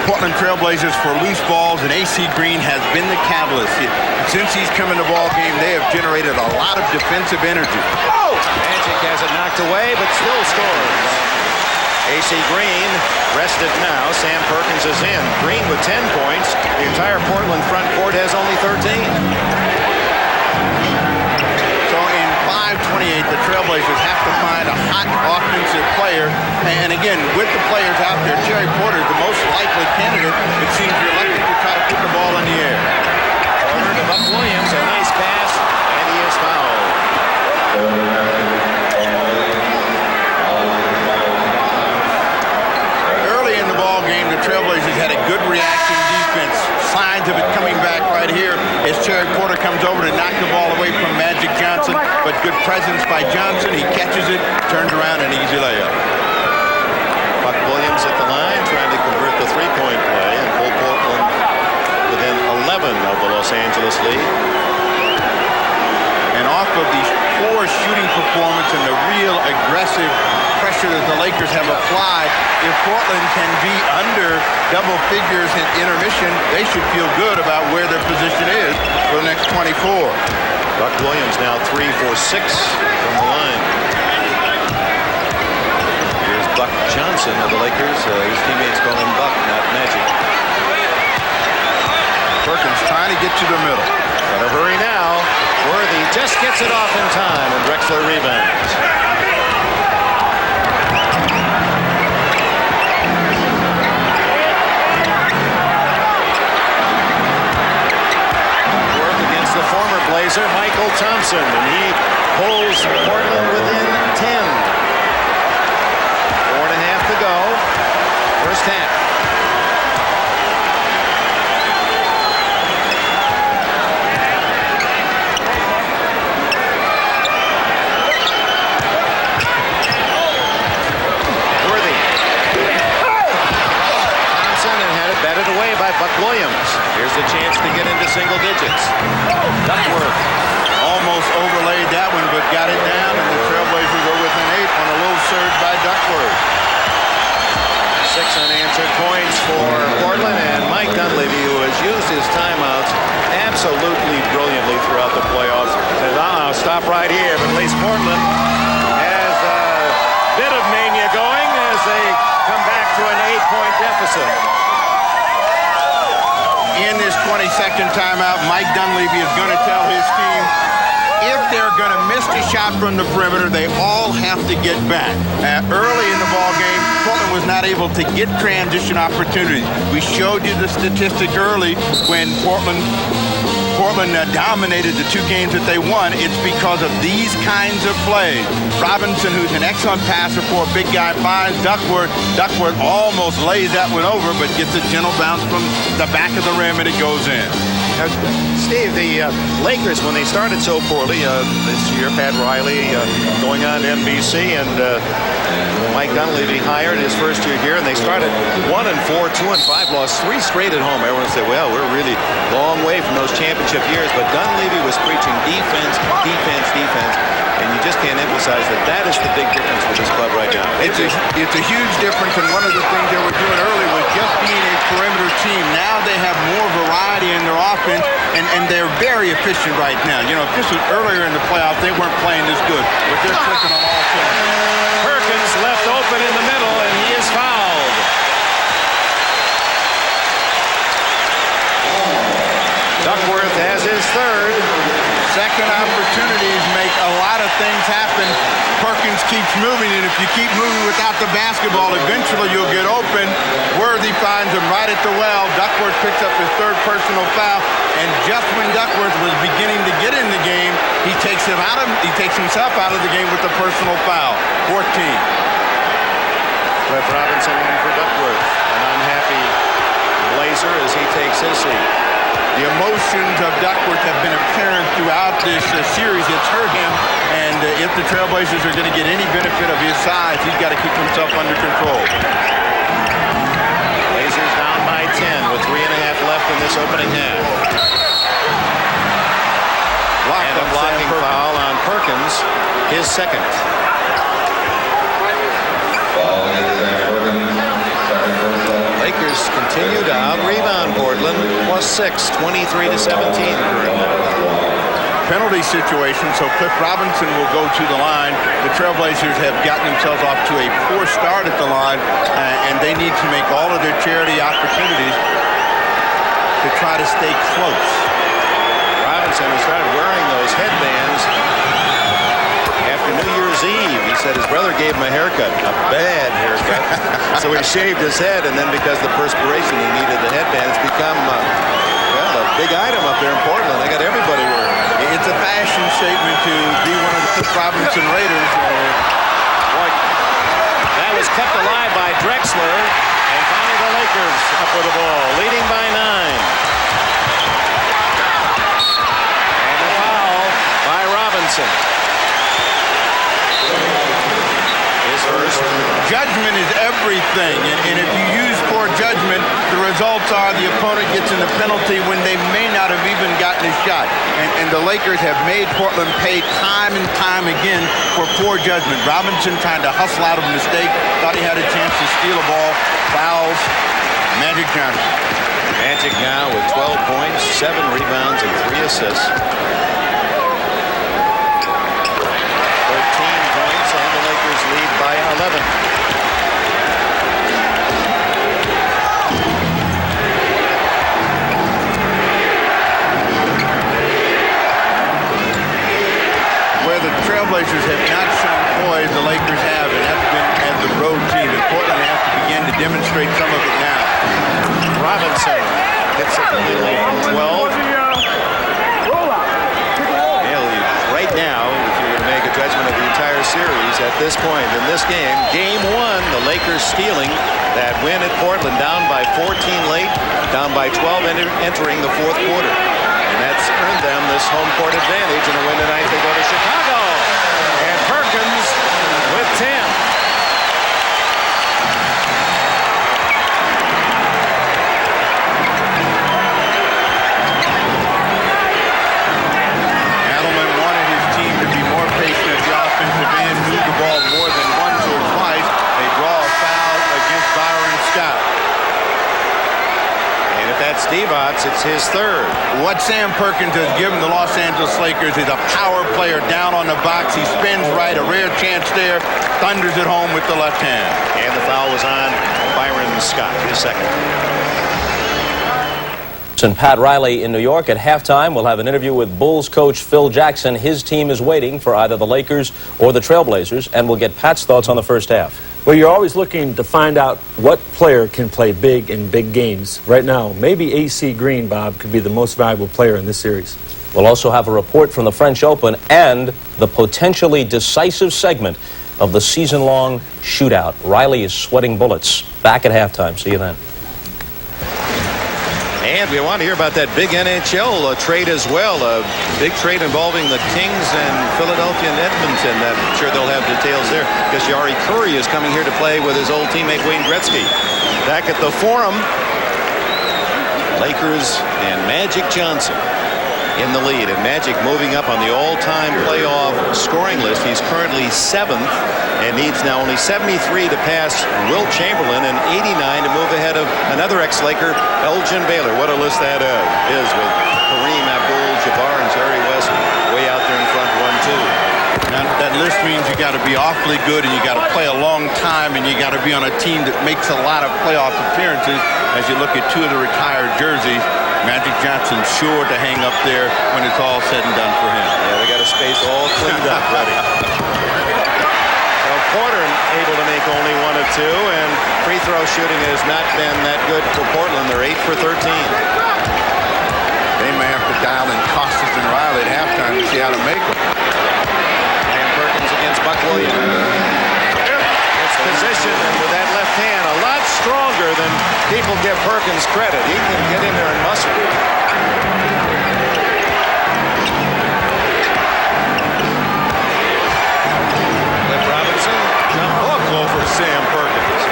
Portland Trailblazers for loose balls, and A.C. Green has been the catalyst. Since he's come in the ball game, they have generated a lot of defensive energy. Oh! Magic has it knocked away, but still scores. A.C. Green rested now. Sam Perkins is in. Green with 10 points. The entire Portland front court has only 13. So in 5:28, the Trailblazers have to find a hot offensive player. And again, with the players out there, Terry Porter is the most likely candidate. It seems reluctant to try to put the ball in the air. Porter to Buck Williams. A nice pass, and he is fouled. Trailblazers had a good reacting defense. Signs of it coming back right here as Terry Porter comes over to knock the ball away from Magic Johnson, but good presence by Johnson. He catches it, turns around, an easy layup. Buck Williams at the line trying to convert the 3-point play and pull Portland within 11 of the Los Angeles lead. And off of the poor shooting performance and the real aggressive pressure that the Lakers have applied, if Portland can be under double figures in intermission, they should feel good about where their position is for the next 24. Buck Williams now 3 for 6 from the line. Here's Buck Johnson of the Lakers. His teammates call him Buck, not Magic. Perkins trying to get to the middle. Gotta hurry now. Worthy just gets it off in time, and Drexler rebounds. The former Blazer, Michael Thompson, and he pulls Portland within 10. 4.5 to go. First half. away by Buck Williams. Here's the chance to get into single digits. Duckworth Almost overlaid that one, but got it down, and the Trailblazers are within 8 on a little surge by Duckworth. 6 unanswered points for Portland, and Mike Dunleavy, who has used his timeouts absolutely brilliantly throughout the playoffs, says, I'll stop right here. But at least Portland has a bit of mania going as they come back to an 8-point deficit. In this 22nd timeout, Mike Dunleavy is going to tell his team, if they're going to miss the shot from the perimeter, they all have to get back. Early in the ball game, Portland was not able to get transition opportunities. We showed you the statistic early when Portland dominated the 2 games that they won. It's because of these kinds of plays. Robinson, who's an excellent passer for a big guy, finds Duckworth. Duckworth almost lays that one over, but gets a gentle bounce from the back of the rim, and it goes in. Steve, the Lakers, when they started so poorly this year, Pat Riley going on to NBC, and Mike Dunleavy hired his first year here, and they started 1-4, 2-5, lost 3 straight at home. Everyone said, well, we're really long way from those championship years, but Dunleavy was preaching defense, defense, defense, and you just can't emphasize that that is the big difference with this club right now. It's a huge difference, and one of the things they were doing early was just being a perimeter team. Now they have more variety in their offense, and they're very efficient right now. You know, if this was earlier in the playoffs, they weren't playing this good, but they're clicking on all cylinders. Perkins left open in the middle, and he is fouled. Duckworth has his third. Second opportunities make a lot of things happen. Perkins keeps moving, and if you keep moving without the basketball, eventually you'll get open. Worthy finds him right at the well. Duckworth picks up his 3rd personal foul, and just when Duckworth was beginning to get in the game, he takes himself out of the game with a personal foul. 14. Cliff Robinson in for Duckworth. An unhappy Blazer as he takes his seat. The emotions of Duckworth have been apparent throughout this series. It's hurt him, and if the Trailblazers are going to get any benefit of his size, he's got to keep himself under control. Blazers down by 10 with 3.5 left in this opening half. And a blocking foul on Perkins, his second. Lakers continue to out-rebound Portland, +6, 23-17. Penalty situation, so Cliff Robinson will go to the line. The Trailblazers have gotten themselves off to a poor start at the line, and they need to make all of their charity opportunities to try to stay close. Robinson has started wearing those headbands after New Year's Eve. He said his brother gave him a haircut, a bad haircut. So he shaved his head, and then because of the perspiration, he needed the headband. It's become, well, a big item up there in Portland. They got everybody wearing it. It's a fashion statement to be one of the Cliff Robinson Raiders. Boy, that was kept alive by Drexler, and finally the Lakers up with the ball, leading by 9. And a foul by Robinson. First. Judgment is everything, and if you use poor judgment, the results are the opponent gets in the penalty when they may not have even gotten a shot. And the Lakers have made Portland pay time and time again for poor judgment. Robinson trying to hustle out of a mistake, thought he had a chance to steal a ball, fouls. Magic Johnson. Magic now with 12 points, 7 rebounds, and 3 assists. Lead by 11. Where the Trailblazers have not shown poise, the Lakers have, and that's been as the road team. And Portland has to begin to demonstrate some of it now. Robinson hits it cleanly from 12. Right now, if you're going to make a judgment of the entire series at this point in this game, game 1, the Lakers stealing that win at Portland, down by 14 late, down by 12 entering the 4th quarter. And that's earned them this home court advantage. In a win tonight, they go to Chicago. And Perkins with 10. Divac, it's his third. What Sam Perkins has given the Los Angeles Lakers is a power player down on the box. He spins right, a rare chance there, thunders it home with the left hand. And the foul was on Byron Scott, his second. And Pat Riley in New York at halftime. We'll have an interview with Bulls coach Phil Jackson. His team is waiting for either the Lakers or the Trailblazers, and we'll get Pat's thoughts on the first half. Well, you're always looking to find out what player can play big in big games. Right now, maybe AC Green, Bob, could be the most valuable player in this series. We'll also have a report from the French Open and the potentially decisive segment of the season-long shootout. Riley is sweating bullets. Back at halftime. See you then. And we want to hear about that big NHL trade as well. A big trade involving the Kings and Philadelphia and Edmonton. I'm sure they'll have details there because Jari Kurri is coming here to play with his old teammate Wayne Gretzky. Back at the Forum, Lakers and Magic Johnson in the lead. And Magic moving up on the all-time playoff scoring list. He's currently 7th and needs now only 73 to pass Wilt Chamberlain and 89 to move ahead of another ex-Laker, Elgin Baylor. What a list that is with Kareem Abdul-Jabbar and Jerry West way out there in front 1-2. Now, that list means you got to be awfully good and you got to play a long time and you got to be on a team that makes a lot of playoff appearances. As you look at two of the retired jerseys, Magic Johnson's sure to hang up there when it's all said and done for him. Yeah, they got a space all cleaned up, ready. Porter able to make only 1 of 2, and free throw shooting has not been that good for Portland. They're 8 for 13. They may have to dial in Costas and Riley at halftime to see how to make them. And Perkins against Buck Williams. It's positioned, and with that left hand, a lot stronger than people give Perkins credit. He can get in there and muscle. For Sam Perkins.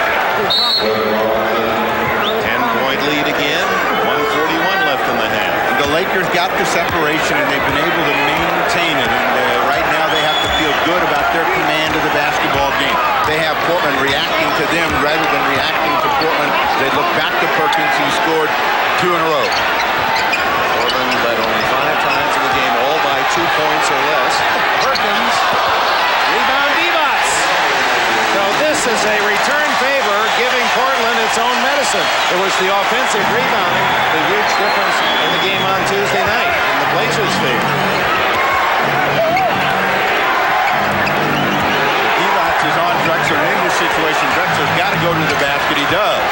10-point lead again. 1:41 left in the half. The Lakers got the separation and they've been able to maintain it. And right now they have to feel good about their command of the basketball game. They have Portland reacting to them rather than reacting to Portland. They look back to Perkins, who scored 2 in a row. Portland led only 5 times in the game, all by 2 points or less. Perkins, rebound Divac. So this is a return favor, giving Portland its own medicine. It was the offensive rebounding, the huge difference in the game on Tuesday night in the Blazers' favor. Divac is on Drexler in this situation. Drexler's got to go to the basket. He does.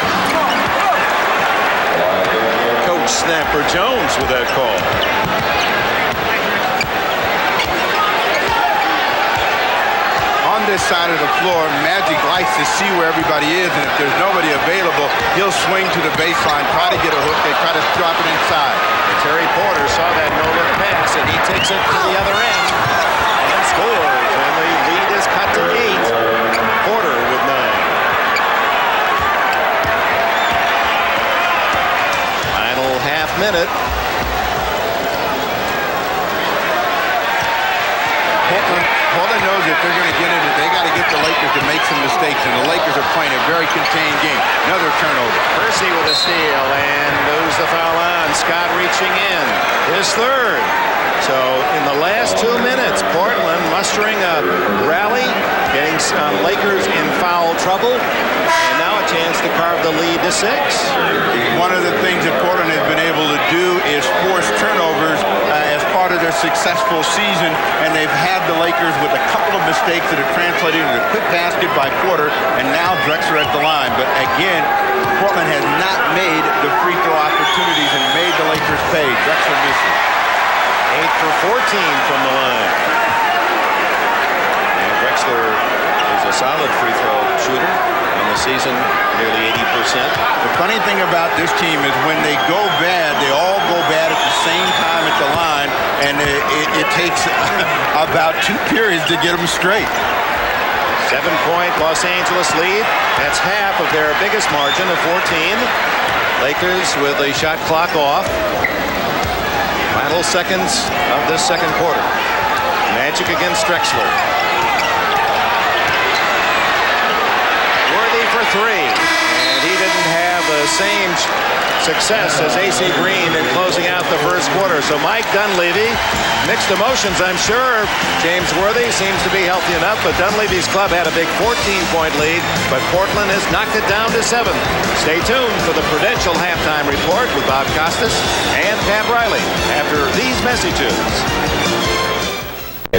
Coach Snapper Jones with that call. On this side of the floor, Magic likes to see where everybody is, and if there's nobody available, he'll swing to the baseline, try to get a hook. They try to drop it inside. And Terry Porter saw that no-look pass, and he takes it to the other end and scores. And the lead is cut to 8. Porter with 9. Final half minute. Portland knows if they're going to get in it, they got to get the Lakers to make some mistakes, and the Lakers are playing a very contained game. Another turnover. Percy with a steal, and moves the foul on. Scott reaching in. His third. So in the last 2 minutes, Portland mustering a rally, getting Lakers in foul trouble, and now a chance to carve the lead to 6. One of the things that Portland has been able to do is force turnovers as part of their successful season, and they've had the Lakers with a couple of mistakes that have translated into a quick basket by Porter, and now Drexler at the line. But again, Portland has not made the free throw opportunities and made the Lakers pay. Drexler misses. 8 for 14 from the line. And Drexler is a solid free throw shooter on the season, nearly 80%. The funny thing about this team is when they go bad, they all go bad at the same time at the line, and it takes about 2 periods to get them straight. 7-point Los Angeles lead. That's half of their biggest margin of 14. Lakers with the shot clock off. Final seconds of this second quarter. Magic against Drexler. Worthy for 3. And he didn't have a same success as AC Green in closing out the first quarter. So Mike Dunleavy, mixed emotions, I'm sure. James Worthy seems to be healthy enough, but Dunleavy's club had a big 14-point lead, but Portland has knocked it down to 7. Stay tuned for the Prudential halftime report with Bob Costas and Pat Riley after these messages.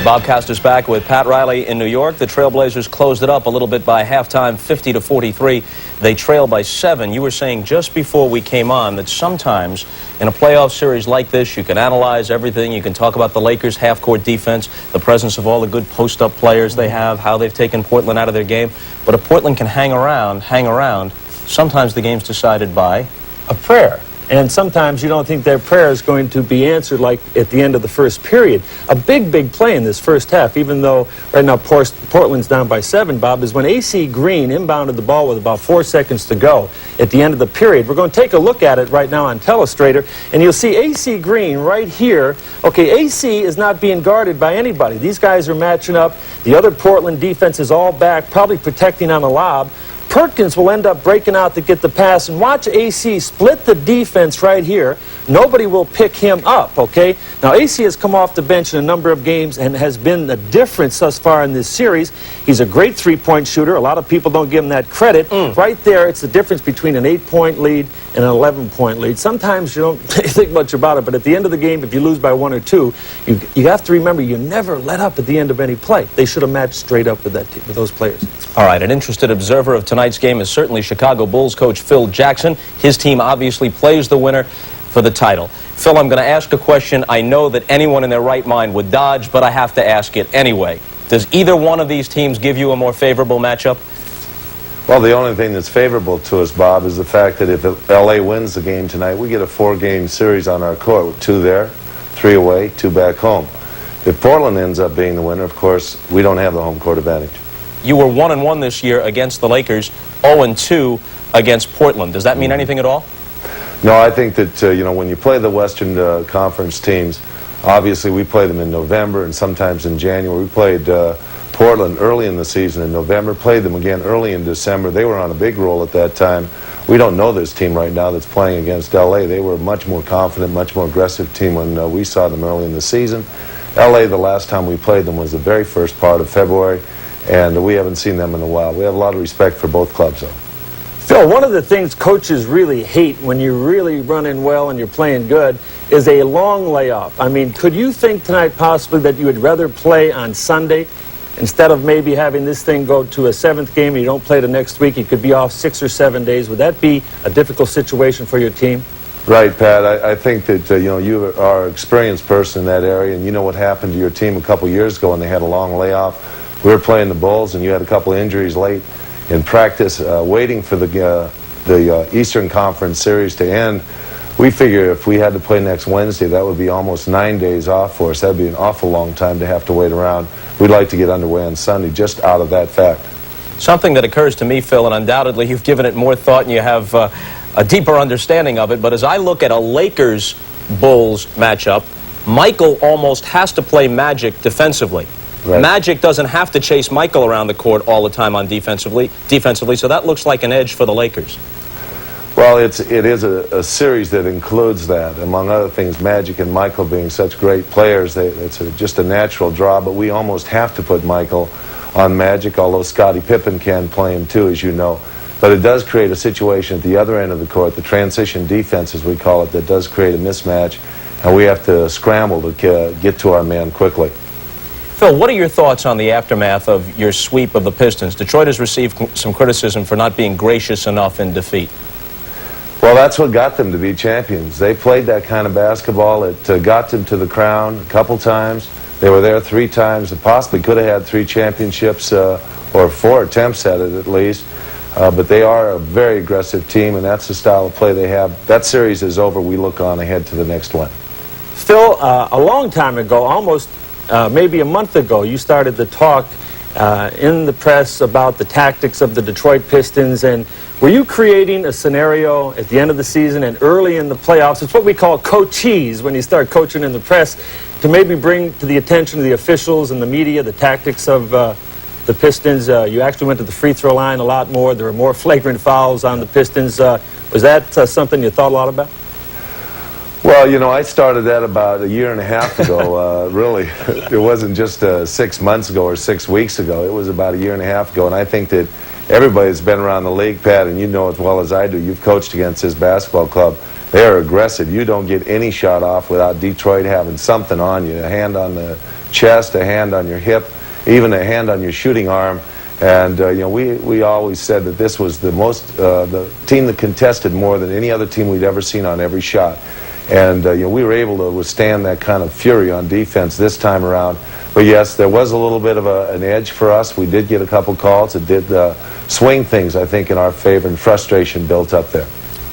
Bob Costas back with Pat Riley in New York. The Trailblazers closed it up a little bit by halftime, 50-43. They trail by 7. You were saying just before we came on that sometimes in a playoff series like this, you can analyze everything. You can talk about the Lakers' half-court defense, the presence of all the good post-up players they have, how they've taken Portland out of their game. But if Portland can hang around, sometimes the game's decided by a prayer. And sometimes you don't think their prayer is going to be answered like at the end of the first period. A big play in this first half, even though right now Portland's down by 7, Bob, is when AC Green inbounded the ball with about 4 seconds to go at the end of the period. We're going to take a look at it right now on Telestrator, and you'll see AC Green right here. Okay, AC is not being guarded by anybody. These guys are matching up. The other Portland defense is all back, probably protecting on a lob. Perkins will end up breaking out to get the pass, and watch AC split the defense right here. Nobody will pick him up, okay? Now, AC has come off the bench in a number of games and has been the difference thus far in this series. He's a great three-point shooter. A lot of people don't give him that credit. Right there, it's the difference between an 8-point lead and an 11-point lead. Sometimes you don't think much about it, but at the end of the game, if you lose by 1 or 2, you have to remember you never let up at the end of any play. They should have matched straight up with those players. All right, an interested observer of tonight's game is certainly Chicago Bulls coach Phil Jackson. His team obviously plays the winner for the title. Phil, I'm going to ask a question I know that anyone in their right mind would dodge, but I have to ask it anyway. Does either one of these teams give you a more favorable matchup? Well, the only thing that's favorable to us, Bob, is the fact that if LA wins the game tonight, we get a 4-game series on our court, 2 there, 3 away, 2 back home. If Portland ends up being the winner, of course, we don't have the home court advantage. You were 1-1 this year against the Lakers, 0-2 against Portland. Does that mean anything at all? No, I think that, you know, when you play the Western Conference teams, obviously we play them in November and sometimes in January. We played Portland early in the season in November, played them again early in December. They were on a big roll at that time. We don't know this team right now that's playing against LA. They were a much more confident, much more aggressive team when we saw them early in the season. LA, the last time we played them was the very first part of February, and we haven't seen them in a while. We have a lot of respect for both clubs, though. Phil, one of the things coaches really hate when you're really running well and you're playing good is a long layoff. I mean, could you think tonight possibly that you would rather play on Sunday instead of maybe having this thing go to a 7th game and you don't play the next week? You could be off 6 or 7 days. Would that be a difficult situation for your team? Right, Pat. I think that, you know, you are an experienced person in that area, and you know what happened to your team a couple years ago when they had a long layoff. We were playing the Bulls, and you had a couple injuries late in practice, waiting for the Eastern Conference series to end. We figure if we had to play next Wednesday, that would be almost 9 days off for us. That would be an awful long time to have to wait around. We'd like to get underway on Sunday just out of that fact. Something that occurs to me, Phil, and undoubtedly you've given it more thought and you have a deeper understanding of it, but as I look at a Lakers-Bulls matchup, Michael almost has to play Magic defensively. Right. Magic doesn't have to chase Michael around the court all the time on defensively, so that looks like an edge for the Lakers. Well, it is a series that includes that. Among other things, Magic and Michael being such great players, it's just a natural draw, but we almost have to put Michael on Magic, although Scottie Pippen can play him too, as you know. But it does create a situation at the other end of the court, the transition defense, as we call it, that does create a mismatch, and we have to scramble to get to our man quickly. Phil, what are your thoughts on the aftermath of your sweep of the Pistons? Detroit has received some criticism for not being gracious enough in defeat. Well, that's what got them to be champions. They played that kind of basketball. It got them to the crown a couple times. They were there 3 times. They possibly could have had 3 championships or 4 attempts at it at least. But they are a very aggressive team, and that's the style of play they have. That series is over. We look on ahead to the next one. Phil, a long time ago, almost maybe a month ago, you started to talk in the press about the tactics of the Detroit Pistons, and were you creating a scenario at the end of the season and early in the playoffs? It's what we call coachees when you start coaching in the press, to maybe bring to the attention of the officials and the media the tactics of the Pistons. You actually went to the free throw line a lot more. There were more flagrant fouls on the Pistons. Was that something you thought a lot about? Well, you know, I started that about a year and a half ago, really. It wasn't just 6 months ago or 6 weeks ago. It was about a year and a half ago, and I think that everybody that's been around the league, Pat, and you know as well as I do, you've coached against this basketball club. They are aggressive. You don't get any shot off without Detroit having something on you, a hand on the chest, a hand on your hip, even a hand on your shooting arm. And, you know, we always said that this was the team that contested more than any other team we'd ever seen on every shot. And, you know, we were able to withstand that kind of fury on defense this time around. But, yes, there was a little bit of an edge for us. We did get a couple calls. It did swing things, I think, in our favor, and frustration built up there.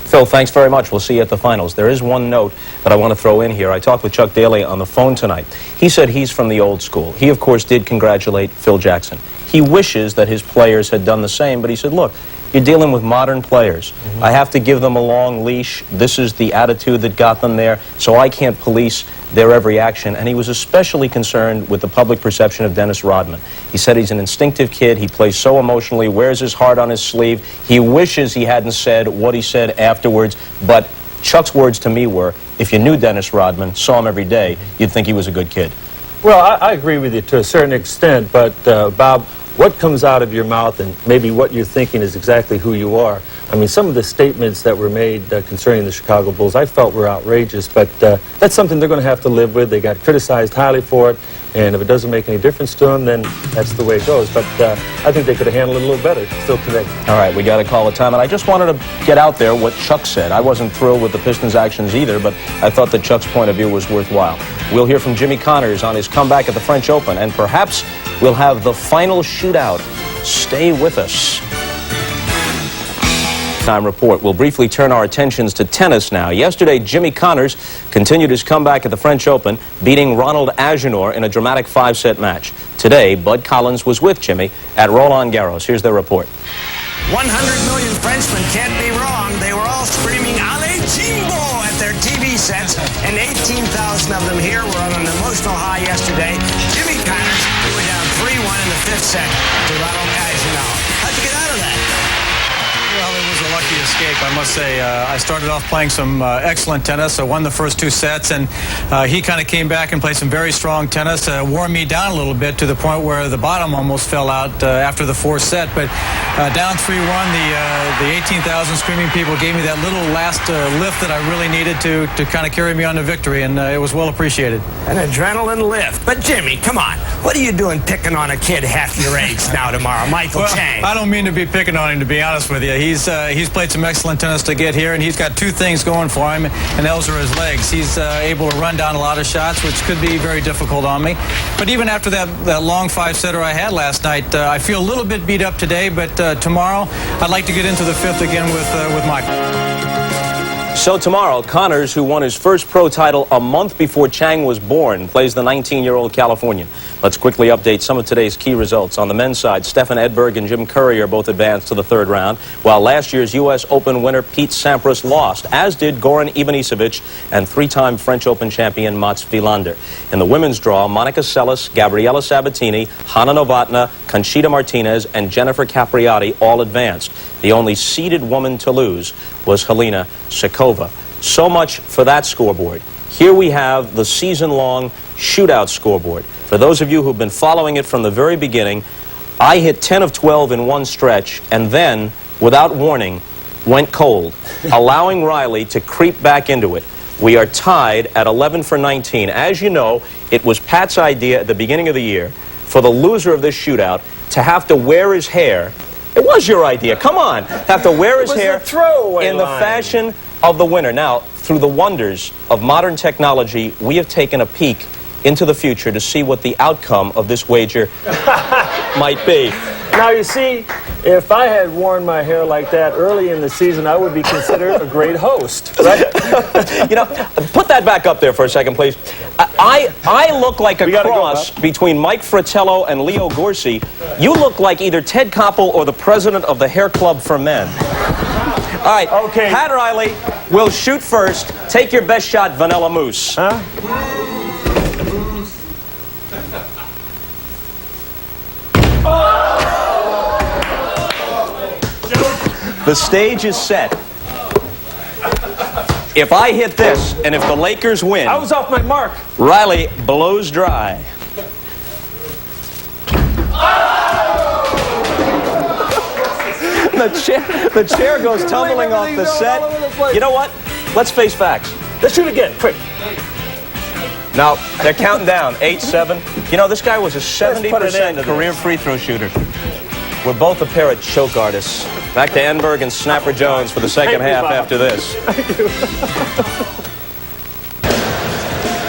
Phil, thanks very much. We'll see you at the finals. There is one note that I want to throw in here. I talked with Chuck Daly on the phone tonight. He said he's from the old school. He, of course, did congratulate Phil Jackson. He wishes that his players had done the same, but he said, look, you're dealing with modern players. I have to give them a long leash. This is the attitude that got them there, so I can't police their every action. And he was especially concerned with the public perception of Dennis Rodman. He said he's an instinctive kid. He plays so emotionally, wears his heart on his sleeve. He wishes he hadn't said what he said afterwards, but Chuck's words to me were, if you knew Dennis Rodman, saw him every day, you'd think he was a good kid. Well, I agree with you to a certain extent, but Bob, what comes out of your mouth and maybe what you're thinking is exactly who you are. I mean, some of the statements that were made concerning the Chicago Bulls I felt were outrageous, but that's something they're going to have to live with. They got criticized highly for it, and if it doesn't make any difference to them, then that's the way it goes. But I think they could have handled it a little better still today. All right, we got to call it time, and I just wanted to get out there what Chuck said. I wasn't thrilled with the Pistons' actions either, but I thought that Chuck's point of view was worthwhile. We'll hear from Jimmy Connors on his comeback at the French Open, and perhaps we'll have the final shootout. Stay with us. Time report. We'll briefly turn our attentions to tennis now. Yesterday, Jimmy Connors continued his comeback at the French Open, beating Ronald Agenor in a dramatic 5-set match. Today, Bud Collins was with Jimmy at Roland Garros. Here's their report. 100 million Frenchmen can't be wrong. They were all screaming "Allez Jimbo" at their TV sets, and 18,000 of them here were on an emotional high yesterday. Jimmy Connors, who were down 3-1 in the 5th set to Ronald Agenor. How'd you get out of that? Well, it was a lucky escape, I must say. I started off playing some excellent tennis. I won the first 2 sets, and he kind of came back and played some very strong tennis. Wore me down a little bit to the point where the bottom almost fell out after the 4th set. But down 3-1, the 18,000 screaming people gave me that little last lift that I really needed to kind of carry me on to victory, and it was well appreciated. An adrenaline lift. But Jimmy, come on. What are you doing picking on a kid half your age now tomorrow, Michael Chang? I don't mean to be picking on him, to be honest with you. He's played some excellent tennis to get here, and he's got 2 things going for him, and those are his legs. He's able to run down a lot of shots, which could be very difficult on me. But even after that long 5-setter I had last night, I feel a little bit beat up today, but tomorrow I'd like to get into the 5th again with Michael. So tomorrow, Connors, who won his first pro title a month before Chang was born, plays the 19-year-old Californian. Let's quickly update some of today's key results. On the men's side, Stefan Edberg and Jim Curry are both advanced to the 3rd round, while last year's U.S. Open winner Pete Sampras lost, as did Goran Ivanisevic and 3-time French Open champion Mats Wilander. In the women's draw, Monica Seles, Gabriela Sabatini, Hanna Novotna, Conchita Martinez, and Jennifer Capriati all advanced. The only seeded woman to lose was Helena Suková. So much for that scoreboard. Here we have the season-long shootout scoreboard. For those of you who've been following it from the very beginning, I hit 10 of 12 in one stretch, and then, without warning, went cold, allowing Riley to creep back into it. We are tied at 11 for 19. As you know, it was Pat's idea at the beginning of the year for the loser of this shootout to have to wear his hair. It was your idea. Come on. Have to wear his hair in the fashion of the winner. Now, through the wonders of modern technology, we have taken a peek into the future to see what the outcome of this wager might be. Now, you see, if I had worn my hair like that early in the season, I would be considered a great host, right? You know, put that back up there for a second, please. I look like a cross between Mike Fratello and Leo Gorsi. You look like either Ted Koppel or the president of the Hair Club for Men. All right, okay. Pat Riley will shoot first. Take your best shot, Vanilla Moose. Huh? Oh! The stage is set. If I hit this, and if the Lakers win... I was off my mark. Riley blows dry. The chair goes tumbling off the set. You know what? Let's face facts. Let's shoot again, quick. Now, they're counting down. 8-7. You know, this guy was a 70% career free throw shooter. We're both a pair of choke artists. Back to Enberg and Snapper Jones for the second half after this.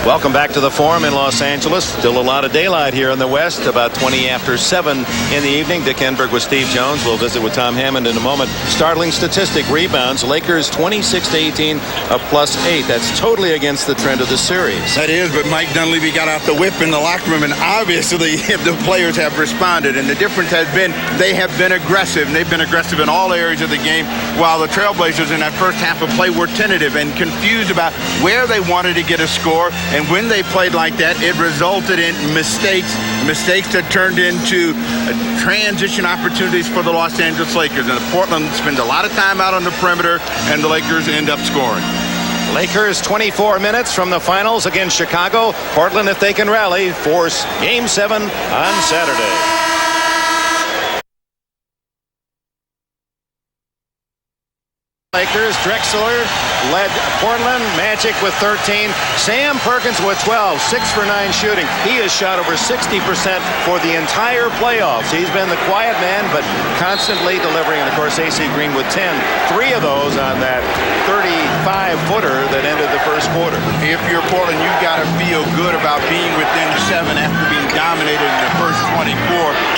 Welcome back to the Forum in Los Angeles. Still a lot of daylight here in the West. About 20 after 7 in the evening. Dick Enberg with Steve Jones. We'll visit with Tom Hammond in a moment. Startling statistic, rebounds. Lakers 26-18, a +8. That's totally against the trend of the series. That is, but Mike Dunleavy got out the whip in the locker room, and obviously the players have responded. And the difference has been they have been aggressive, and they've been aggressive in all areas of the game, while the Trailblazers in that first half of play were tentative and confused about where they wanted to get a score. And when they played like that, it resulted in mistakes that turned into transition opportunities for the Los Angeles Lakers. And Portland spends a lot of time out on the perimeter, and the Lakers end up scoring. Lakers 24 minutes from the finals against Chicago. Portland, if they can rally, force Game 7 on Saturday. Lakers, Drexler led Portland, Magic with 13, Sam Perkins with 12, 6 for 9 shooting. He has shot over 60% for the entire playoffs. He's been the quiet man, but constantly delivering. And of course, AC Green with 10, 3 of those on that 35-footer that ended the first quarter. If you're Portland, you've got to feel good about being within 7 after being dominated in the first 24,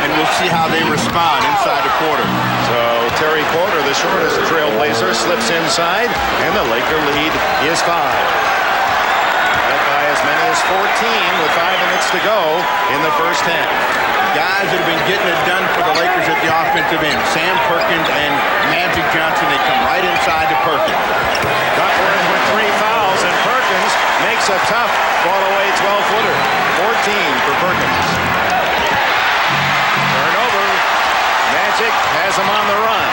and we'll see how they respond inside the quarter. So Terry Porter, the shortest Trailblazer, slips inside, and the Laker lead is 5. Led by as many as 14 with 5 minutes to go in the first half. Guys that have been getting it done for the Lakers at the offensive end, Sam Perkins and Magic Johnson, they come right inside to Perkins. Duckworth with 3 fouls, and Perkins makes a tough fall-away 12-footer. 14 for Perkins. Turnover. Magic has him on the run.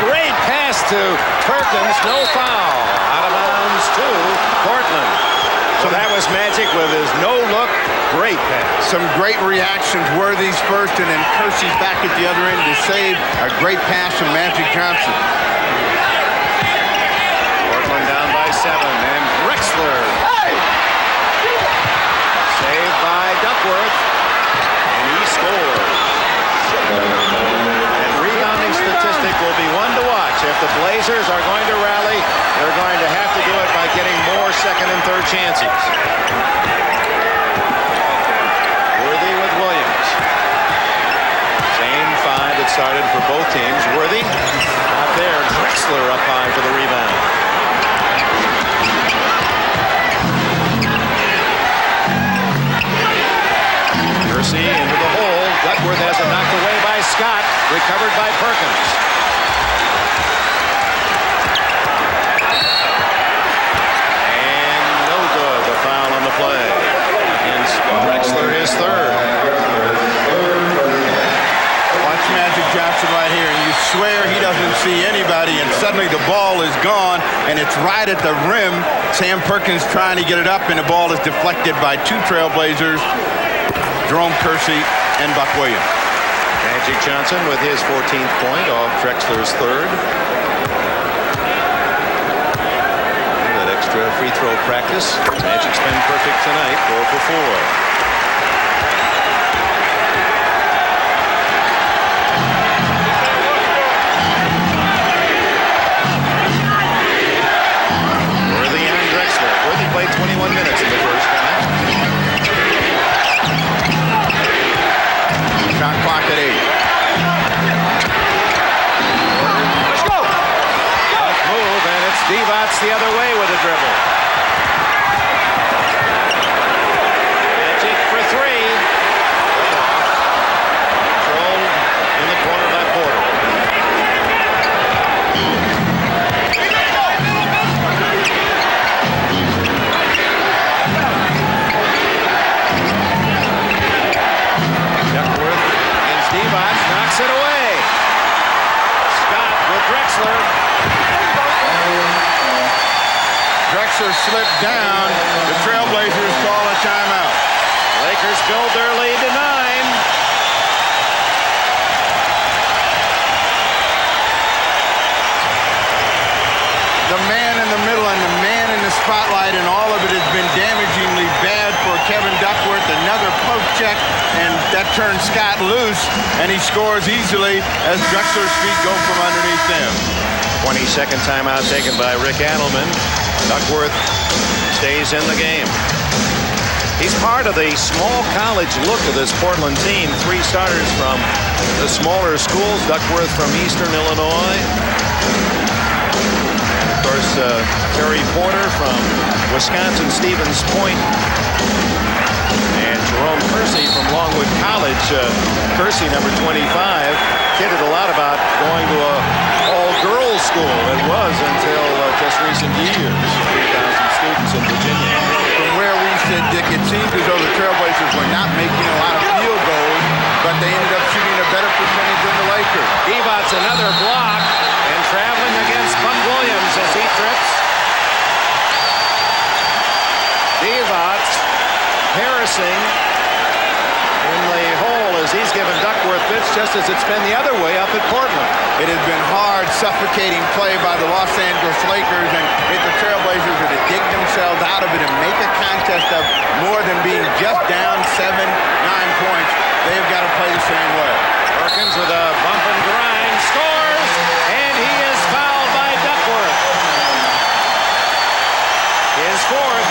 Great pass to Perkins, no foul. Out of bounds to Portland. So that was Magic with his no-look, great pass. Some great reactions, Worthy's first, and then Kersey back at the other end to save a great pass from Magic Johnson. Portland down by 7, and Drexler. Saved by Duckworth, and he scores. And rebounding statistic will be one to watch. If the Blazers are going to rally, they're going to have to do it by getting more second and third chances. Worthy with Williams. Same 5 that started for both teams. Worthy out there. Drexler up high for the rebound. Kersey into the hole. Duckworth has it knocked away by Scott. Recovered by Perkins. And no good. The foul on the play. And Drexler is third. Watch Magic Johnson right here, and you swear he doesn't see anybody, and suddenly the ball is gone, and it's right at the rim. Sam Perkins trying to get it up, and the ball is deflected by 2 Trailblazers, Jerome Kersey and Buck Williams. Magic Johnson with his 14th point off Drexler's third. That extra free throw practice. Magic's been perfect tonight, 4 for 4. Worthy and Drexler. Worthy played 21 minutes in the first half. Shot clock at 8. Let's go! Tough move, and it's Divac the other way with a dribble. Magic for 3. Controlled in the corner by Porter. Duckworth against Divac, knocks it away. Scott with Drexler slipped down. The Trailblazers call a timeout. Lakers build their lead to 9. The man in the middle and the man in the spotlight, and all of it has been damagingly bad for Kevin Duckworth. Another poke check, and that turns Scott loose, and he scores easily as Drexler's feet go from underneath him. 22nd timeout taken by Rick Adelman. Duckworth stays in the game. He's part of the small college look of this Portland team. 3 starters from the smaller schools. Duckworth from Eastern Illinois. Of course, Terry Porter from Wisconsin Stevens Point. And Jerome Kersey from Longwood College. Kersey, number 25, kidded a lot about going to a all-girls school. It was until just recent years. 3,000 students in Virginia. From where we sit, Dick, it seems as though the Trailblazers were not making a lot of field goals, but they ended up shooting a better percentage than the Lakers. Devot's another block, and traveling against Buck Williams as he trips. Devot harassing in the hole as he's given Duckworth fits, just as it's been the other way up at Portland. It has been hard, suffocating play by the Los Angeles Lakers, and if the Trailblazers are to dig themselves out of it and make a contest of more than being just down 7, 9 points, they've got to play the same way. Perkins with a bump and grind scores, and he is fouled by Duckworth. His 4th.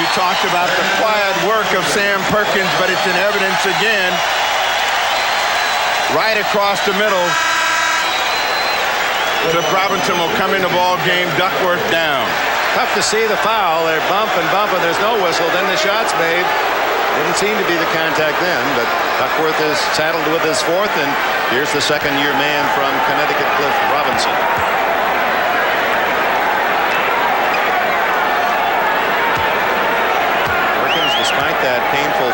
You talked about the quiet work of Sam Perkins, but it's in evidence again. Right across the middle. So Robinson will come in the ball game. Duckworth down. Tough to see the foul. They're bumping. There's no whistle. Then the shot's made. Didn't seem to be the contact then, but Duckworth is saddled with his 4th, and here's the second-year man from Connecticut, Cliff Robinson. Perkins, despite that painful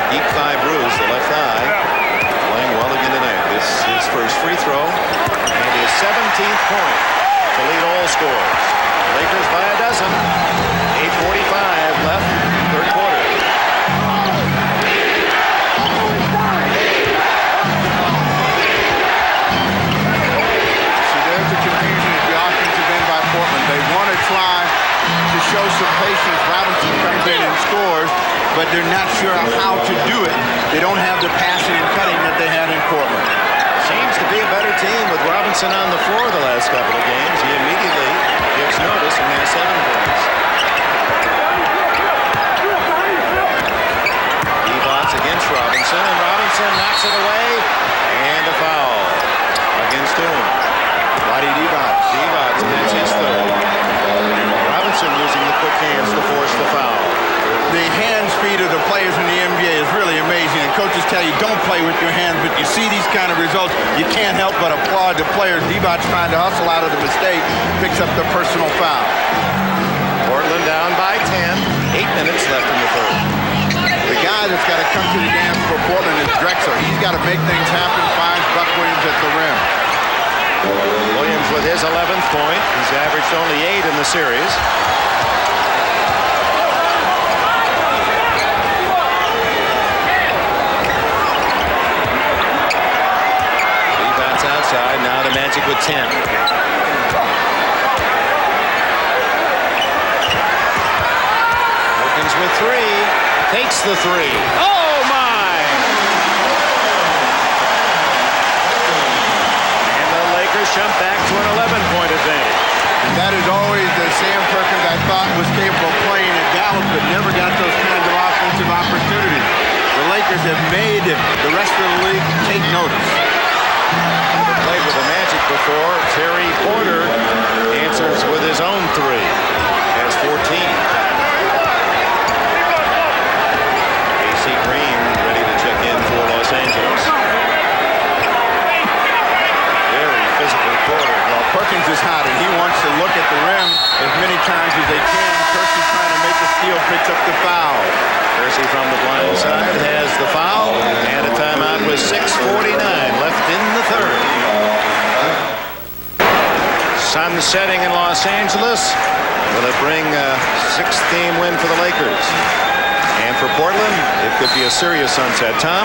deep thigh bruise, the left thigh, playing well again tonight. This is his first free throw, and his 17th point to lead all scores. Lakers by a dozen. 8:45 left, third quarter. See, there's the confusion at the offensive end by Portland. They want to try to show some patience. Robinson comes in and scores, but they're not sure how to do it. They don't have the passing and cutting that they had in Portland. Seems to be a better team with Robinson on the floor the last couple of games. He immediately gives notice and has 7 points. Devot's against Robinson, and Robinson knocks it away, and a foul against whom? Roddy Devot. Devot, and that's his 3rd. Robinson using the quick hands to force the foul. The hand speed of the players in the NBA is really amazing. And coaches tell you don't play with your hands, but you see these kind of results, you can't help but applaud the players. Devot's trying to hustle out of the mistake, picks up the personal foul. Portland down by 10. 8 minutes left in the 3rd. The guy that's got to come to the dance for Portland is Drexler. He's got to make things happen, finds Buck Williams at the rim. Williams with his 11th point. He's averaged only 8 in the series. Devot's outside. Now the Magic with 10. Perkins with 3. Takes the 3. Oh, my! And the Lakers jump back to an 11-point advantage. And that is always the Sam Perkins I thought was capable of playing at Dallas, but never got those kinds of offensive opportunities. The Lakers have made the rest of the league take notice. Never played with the Magic before. Terry Porter answers with his own 3. Has 14. AC Green ready to check in for Los Angeles. Very physical quarter. Well, Perkins is hot, and he wants to look at the rim as many times as they can. Kersey's trying to make a steal, picks up the foul. Kersey from the blind side has the foul, and a timeout with 6:40 setting in Los Angeles. Will it bring a 6th-game win for the Lakers? And for Portland, it could be a serious sunset. Tom?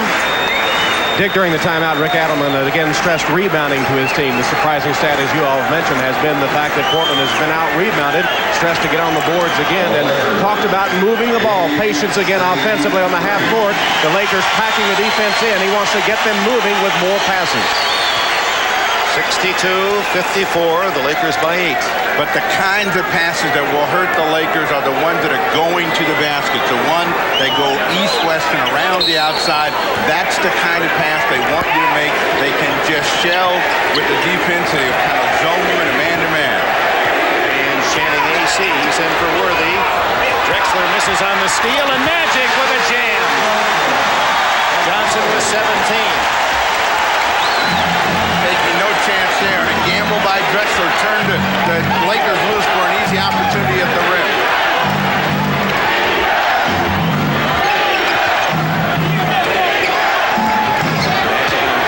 Dick, during the timeout, Rick Adelman again stressed rebounding to his team. The surprising stat, as you all have mentioned, has been the fact that Portland has been out-rebounded, stressed to get on the boards again, and talked about moving the ball, patience again offensively on the half court. The Lakers packing the defense in. He wants to get them moving with more passes. 62-54, the Lakers by 8. But the kinds of passes that will hurt the Lakers are the ones that are going to the basket. The one that go east-west and around the outside, that's the kind of pass they want you to make. They can just shell with the defense and they'll kind of zone you in a man-to-man. And Channing AC, he's in for Worthy. Drexler misses on the steal, and Magic with a jam. Johnson with 17. Taking no chance there, and a gamble by Drexler turned the Lakers loose for an easy opportunity at the rim.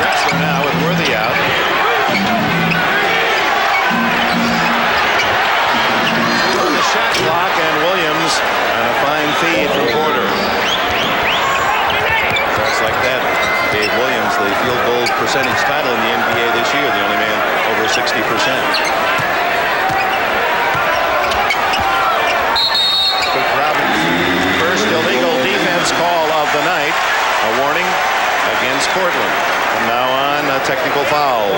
Drexler now with Worthy out. On the shot clock, and Williams on a fine feed from Porter. Just like that, gave Williams the field goal percentage title in the NBA this year, the only man over 60%. First illegal defense call of the night, a warning against Portland. From now on, a technical foul.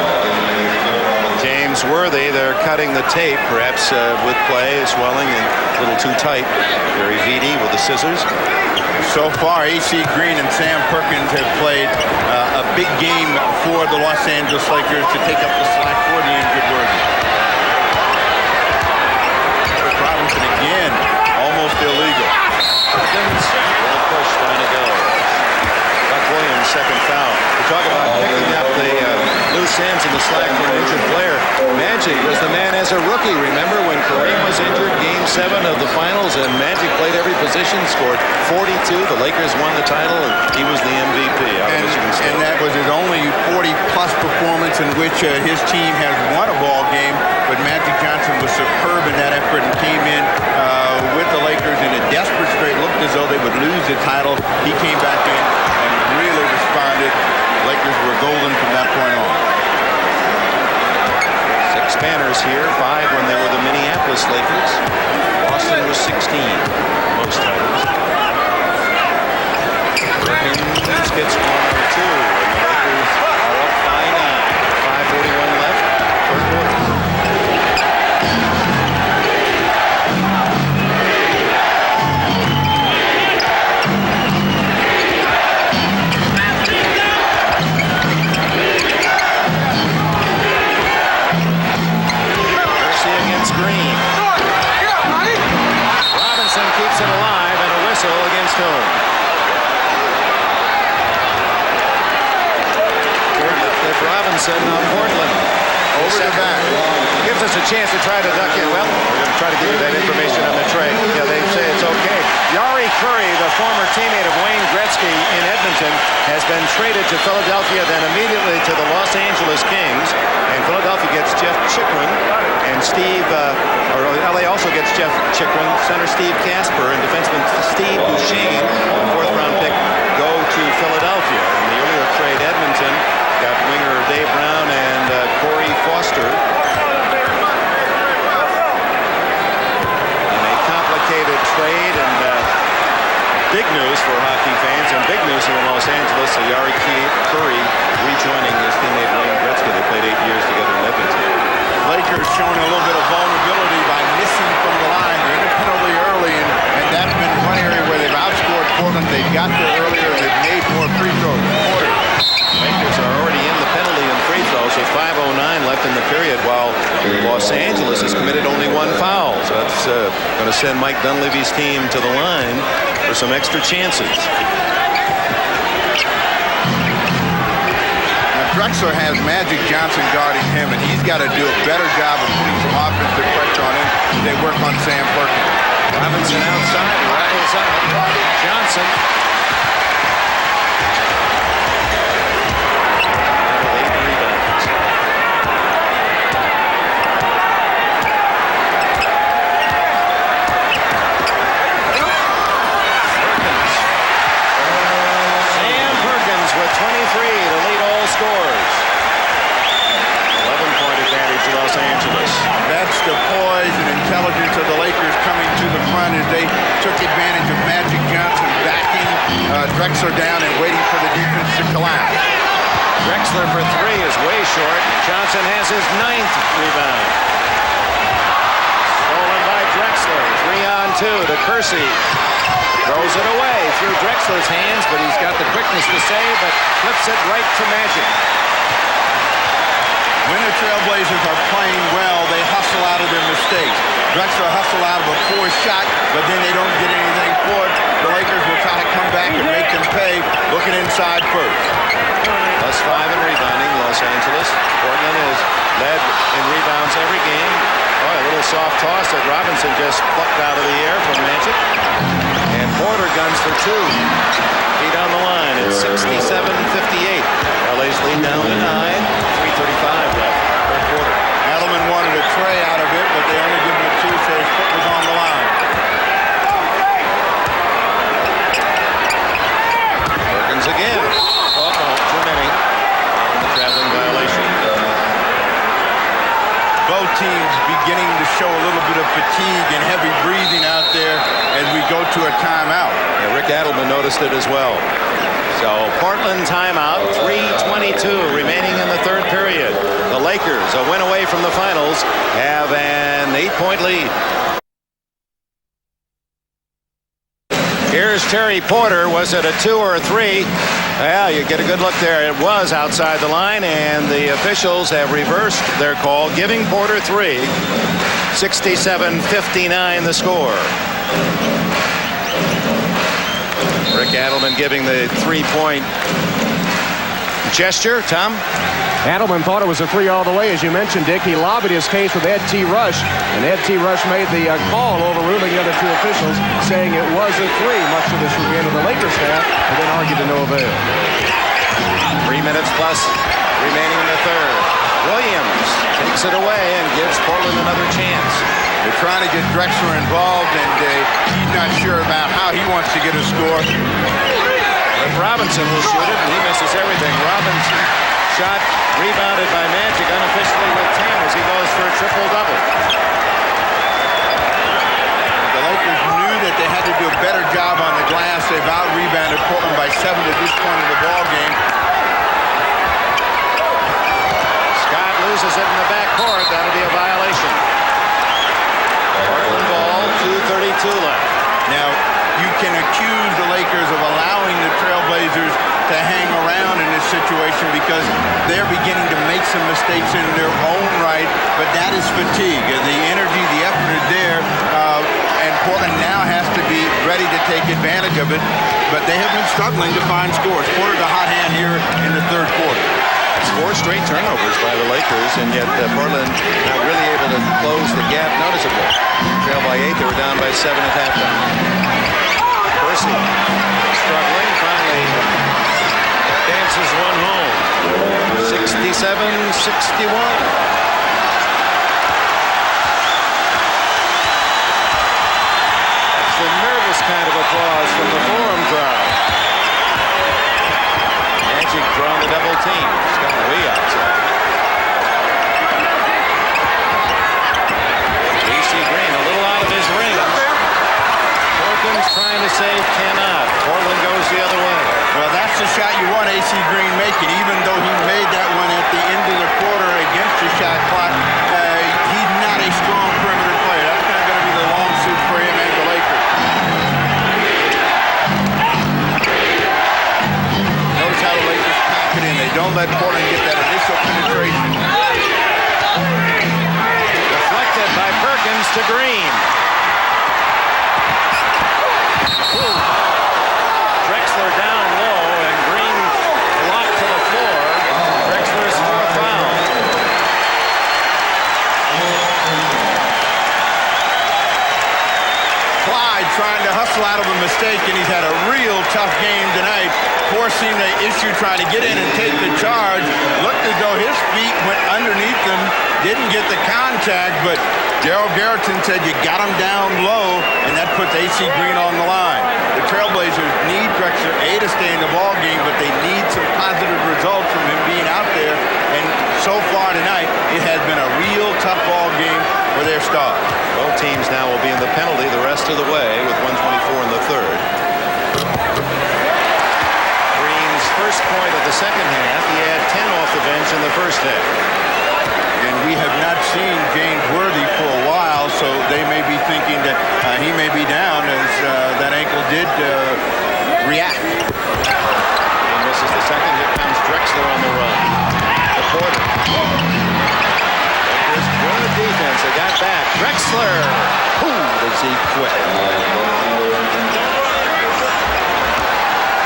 James Worthy, they're cutting the tape, perhaps with play, swelling and a little too tight. Gary Vitti with the scissors. So far, AC Green and Sam Perkins have played a big game for the Los Angeles Lakers to take up the slack for the injured Worthy. Robinson again, almost illegal. Well pushed, trying to go. Buck Williams, second foul. We talk about picking up the loose ends in the slack for an injured player. Magic was the man as a rookie. Remember when Kareem was injured, Game 7 of the finals, and Magic played every position, scored 42. The Lakers won the title, and he was the MVP out of Michigan State. And that was his only 40-plus performance in which his team has won a ball game. But Magic Johnson was superb in that effort and came in with the Lakers in a desperate strait. Looked as though they would lose the title. He came back in and really responded. Lakers were golden from that point on. 6 banners here, 5 when they were the Minneapolis Lakers. Boston was 16, most titles. Perkins gets 1 or 2, and the Lakers are up by 9. 5:41 left, third quarter. Green. Robinson keeps it alive, and a whistle against whom? Cliff Robinson on Portland. Over the back. Gives us a chance to try to duck in. Well, we're going to try to give you that information on the tray. Yeah, they say it's okay. Yari Curry, the former teammate of Wayne Gretzky in Edmonton, has been traded to Philadelphia, then immediately to the Los Angeles Kings. And Philadelphia gets Jeff Chikrin, and LA also gets Jeff Chikrin, center Steve Casper, and defenseman Steve Duchesne, the 4th-round pick, go to Philadelphia. In the earlier trade, Edmonton got winger Dave Brown and Corey Foster. In a complicated trade, and big news for hockey fans, and big news here in Los Angeles. Yari Curry rejoining his teammate Wayne Gretzky. They played 8 years together in Edmonton. Lakers showing a little bit of vulnerability by missing from the line. They're in a penalty early, and that's been one area where they've outscored Portland. They got there earlier, and they've made more free throws. Lakers are already in the penalty and free throws with 5:09 left in the period, while Los Angeles has committed only 1 foul. So that's going to send Mike Dunleavy's team to the line for some extra chances. Drexler has Magic Johnson guarding him, and he's got to do a better job of putting some offensive pressure on him as they work on Sam Perkins. Robinson outside, rattles out. Johnson. Drexler down and waiting for the defense to collapse. Drexler for three is way short. Johnson has his 9th rebound. Stolen by Drexler. 3-on-2 to Kersey. Throws it away through Drexler's hands, but he's got the quickness to save, but flips it right to Magic. When the Trailblazers are playing well, they hustle out of their mistakes. Drexler hustle out of a poor shot, but then they don't get anything for it. The Lakers will try to come back and make them pay, looking inside first. +5 in rebounding, Los Angeles. Portland is led in rebounds every game. Oh, a little soft toss that Robinson just plucked out of the air from Magic. And Porter guns for 2. Feet on the line. It's 67-58. LA's lead down to 9. 3:35 left. Third quarter. Edelman wanted a tray out of it, but they only give him a 2, so his foot was on the line. Perkins again. Too many. The traveling violation. Both teams beginning to show a little bit of fatigue and heavy breathing out there as we go to a timeout. Yeah, Rick Adelman noticed it as well. So Portland timeout, 3:22 remaining in the third period. The Lakers, a win away from the finals, have an 8-point lead. Here's Terry Porter. Was it a 2 or a 3? Yeah, you get a good look there. It was outside the line, and the officials have reversed their call, giving Porter 3. 67-59 the score. Rick Adelman giving the 3-point gesture. Tom? Adelman thought it was a 3 all the way. As you mentioned, Dick, he lobbied his case with Ed T. Rush, and Ed T. Rush made the call overruling the other 2 officials, saying it was a 3, much to the chagrin of the Lakers staff, and then argued to no avail. 3 minutes plus remaining in the third. Williams takes it away and gives Portland another chance. They're trying to get Drexler involved, and he's not sure about how he wants to get a score. But Robinson will shoot it, and he misses everything. Robinson shot rebounded by Magic unofficially with 10 as he goes for a triple-double. The Lakers knew that they had to do a better job on the glass. They've out-rebounded Portland by 7 at this point in the ball game. Scott loses it in the backcourt. That'll be a violation. Portland ball, 2:32 left. Now, you can accuse the Lakers of allowing the Trailblazers to hang around in this situation because they're beginning to make some mistakes in their own right, but that is fatigue. The energy, the effort is there, and Portland now has to be ready to take advantage of it, but they have been struggling to find scores. Porter's a hot hand here in the third quarter. It's 4 straight turnovers by the Lakers, and yet Portland not really able to close the gap noticeably. Trail by 8, they were down by 7 at halftime. Kersey struggling, finally dances one home. 67-61. That's the nervous kind of applause from the Forum crowd. Magic drawing the double team. It's got way outside. AC Green a little out of his ring. Perkins trying to save, cannot. Portland goes the other way. Well, that's the shot you want AC Green making, even though he made that one at the end of the quarter against the shot clock. He's not a strong perimeter player. That's not going to be the long suit for him and the Lakers. Notice how the Lakers pack it in. They don't let Portland get that initial penetration. Deflected by Perkins to Green. Drexler down low, and Green blocked to the floor. Drexler's fourth foul. Clyde trying to hustle out of a mistake, and he's had a real tough game tonight, forcing the issue, trying to get in and take the charge. Looked as though his feet went underneath him, didn't get the contact, but Gerald Garrison said you got him down low, and that puts AC Green on the line. The Trailblazers need Drexler, to stay in the ball game, but they need some positive results from him being out there. And so far tonight, it has been a real tough ball game for their stars. Both teams now will be in the penalty the rest of the way with 1:24 in the third. point of the second half. He had 10 off the bench in the first half. And we have not seen James Worthy for a while, so they may be thinking that he may be down as that ankle did react. And this is the second. Here comes Drexler on the run. The Porter. Lakers good defense. They got back. Drexler. Ooh, does he quit?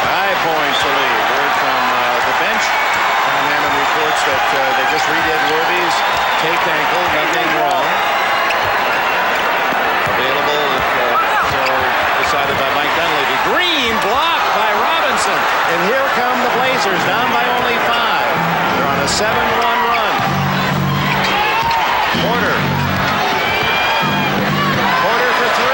5 points to lead. Word from the bench. Tom Hammond reports that they just redid Worthy's taped ankle. Nothing wrong. Available so decided by Mike Dunleavy. Green blocked by Robinson. And here come the Blazers down by only 5. They're on a 7-1 run. Porter. Porter for 3.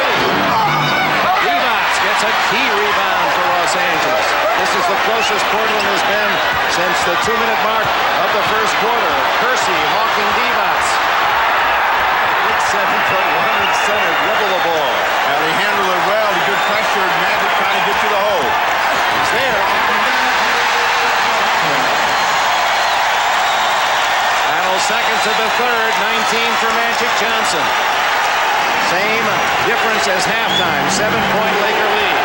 Rebounds gets a key rebound for Los Angeles. This is the closest Portland has been since the 2-minute mark of the first quarter. Kersey hawking Divas. Big 7'1" center dribble the ball. Now they handle it well. The good pressure. Magic trying to get to the hole. He's there. Final seconds of the third. 19 for Magic Johnson. Same difference as halftime. 7-point Laker lead.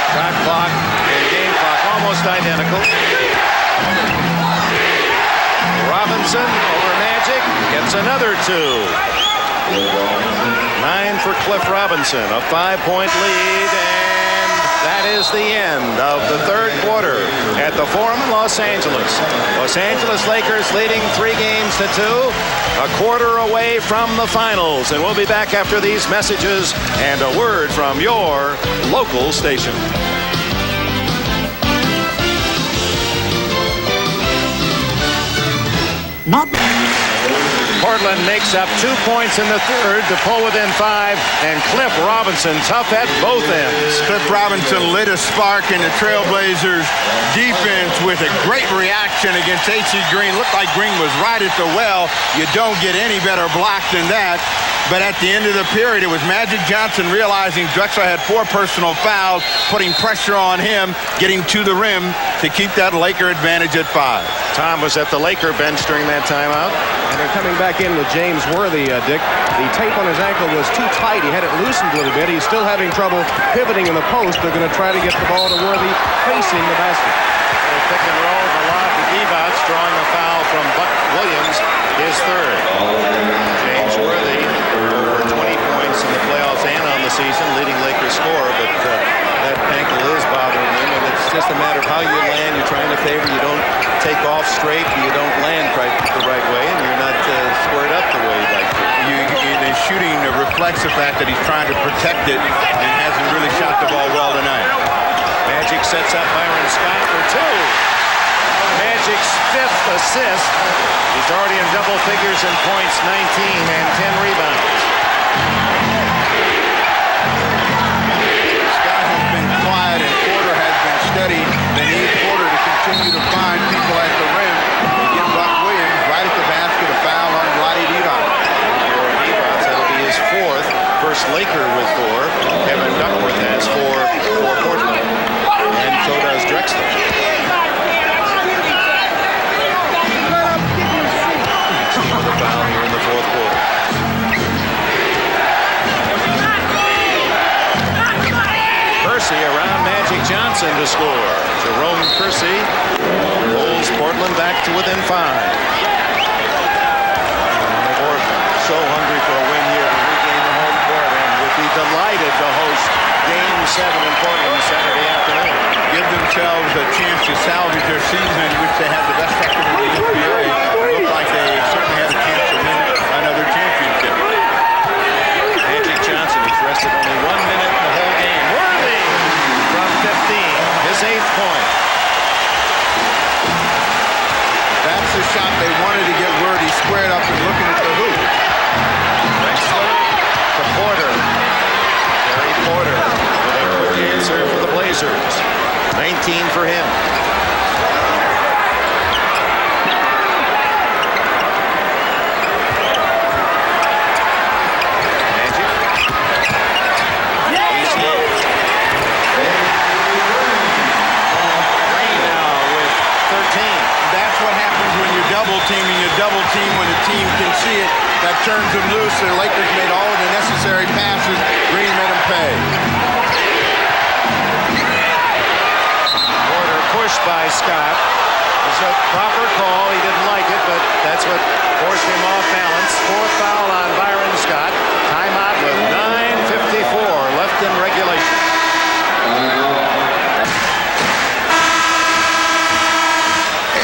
Shot clock and game clock almost identical. Robinson over Magic gets another 2. 9 for Cliff Robinson, a 5-point lead, and that is the end of the third quarter at the Forum in Los Angeles. Los Angeles Lakers leading 3 games to 2, a quarter away from the finals, and we'll be back after these messages and a word from your local station. Portland makes up 2 points in the third to pull within 5, and Cliff Robinson tough at both ends. Cliff Robinson lit a spark in the Trailblazers defense with a great reaction against A.C. Green. Looked like Green was right at the well. You don't get any better block than that. But at the end of the period, it was Magic Johnson realizing Drexler had 4 personal fouls, putting pressure on him, getting to the rim to keep that Laker advantage at 5. Tom was at the Laker bench during that timeout. And they're coming back in with James Worthy, Dick. The tape on his ankle was too tight. He had it loosened a little bit. He's still having trouble pivoting in the post. They're going to try to get the ball to Worthy facing the basket. Pick and roll, the lob to Divac, drawing a foul from Buck Williams, his third. James Worthy, over 20 points in the playoffs and on the season, leading Lakers scorer, but that ankle is bothering him, and it's just a matter of how you land. You're trying to favor, you don't take off straight, you don't land the right way, and you're not squared up the way you'd like to. The shooting reflects the fact that he's trying to protect it and hasn't really shot the ball well tonight. Magic sets up Byron Scott for 2. Magic's 5th assist. He's already in double figures in points, 19 and 10 rebounds. Scott has been quiet and Porter has been steady. They need Porter to continue to find people at the rim. They get Buck Williams right at the basket, a foul on Vlade Divac. That'll be his 4th. First Laker with 4. Kevin Duckworth has 4 for Portland. And so does Drexler. Another foul here in the 4th quarter. Kersey around Magic Johnson to score. Jerome Kersey pulls Portland back to within 5. Portland so hungry for a win here to regain the home court and would be delighted to host Game 7 in Portland Saturday afternoon. Give themselves a chance to salvage their season in which they had the best record in the NBA. Looked like they certainly had a chance to win another championship. Magic Johnson has rested only 1 minute in the whole game. Worthy from 15, his 8th point. That's the shot they wanted to get Worthy squared up and looking at the hoop. Drexler to Porter. Gary Porter with a quick answer for the Blazers. 19 for him. Magic turns him loose. The Lakers made all of the necessary passes. Green made him pay. Porter pushed by Scott. It was a proper call. He didn't like it, but that's what forced him off balance. Fourth foul on Byron Scott. Timeout with 9:54 left in regulation.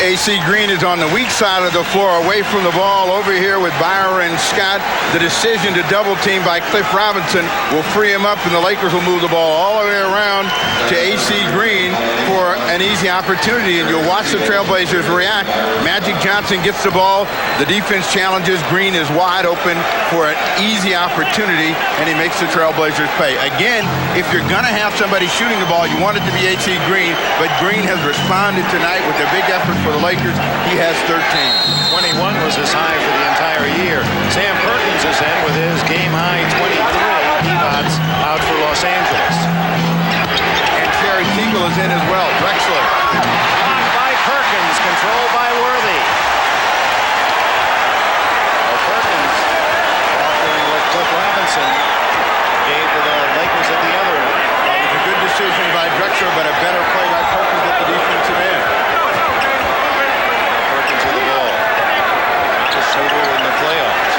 AC Green is on the weak side of the floor, away from the ball, over here with Byron Scott. The decision to double team by Cliff Robinson will free him up, and the Lakers will move the ball all the way around to AC Green for an easy opportunity, and you'll watch the Trailblazers react. Magic Johnson gets the ball. The defense challenges. Green is wide open for an easy opportunity, and he makes the Trailblazers pay. Again, if you're going to have somebody shooting the ball, you want it to be AC Green, but Green has responded tonight with a big effort for the Lakers. He has 13. 21 was his high for the entire year. Sam Perkins is in with his game-high 23. Peabott's out for Los Angeles. And Terry Teagle is in as well. Drexler. Blocked by Perkins, controlled by Worthy. Well, Perkins offering what Cliff Robinson gave to the Lakers at the other end. It was a good decision by Drexler, but a better play by Perkins at the defensive end. Shooter in the playoffs.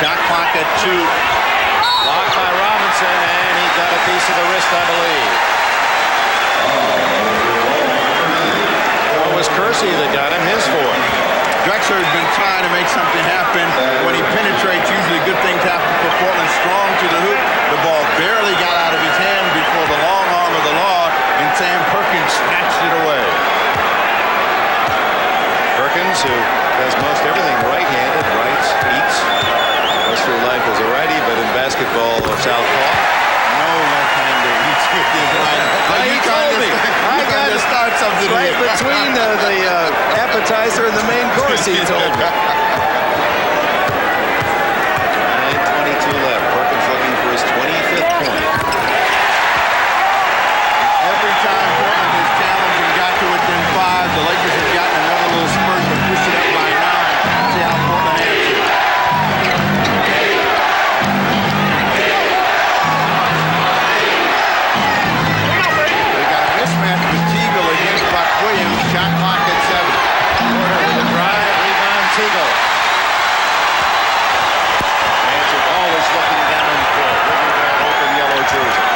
Shot clock at 2. Blocked by Robinson, and he got a piece of the wrist, I believe. It was Kersey that got him his fourth. Drexler has been trying to make something happen. When he penetrates, usually good things happen for Portland. Strong to the hoop. The ball barely got out of his hand before the long arm of the law, and Sam Perkins snatched it away. Perkins, who does most everything right-handed, writes, eats, most of her life as a righty, but in basketball, southpaw. No left-hander. He's right. You told me. I got to start something right here. between the appetizer and the main course, he told me. 9:22 left. Perkins looking for his 25th point. Every time Portland has challenged and got to within 5, the Lakers have gotten another little spurt to push it up by 9. See how Portland answers. They got a mismatch with Teagle against Buck Williams. Shot clock at 7. Porter with a drive, rebound, Teagle. Magic always looking down the court, looking for that open yellow jersey.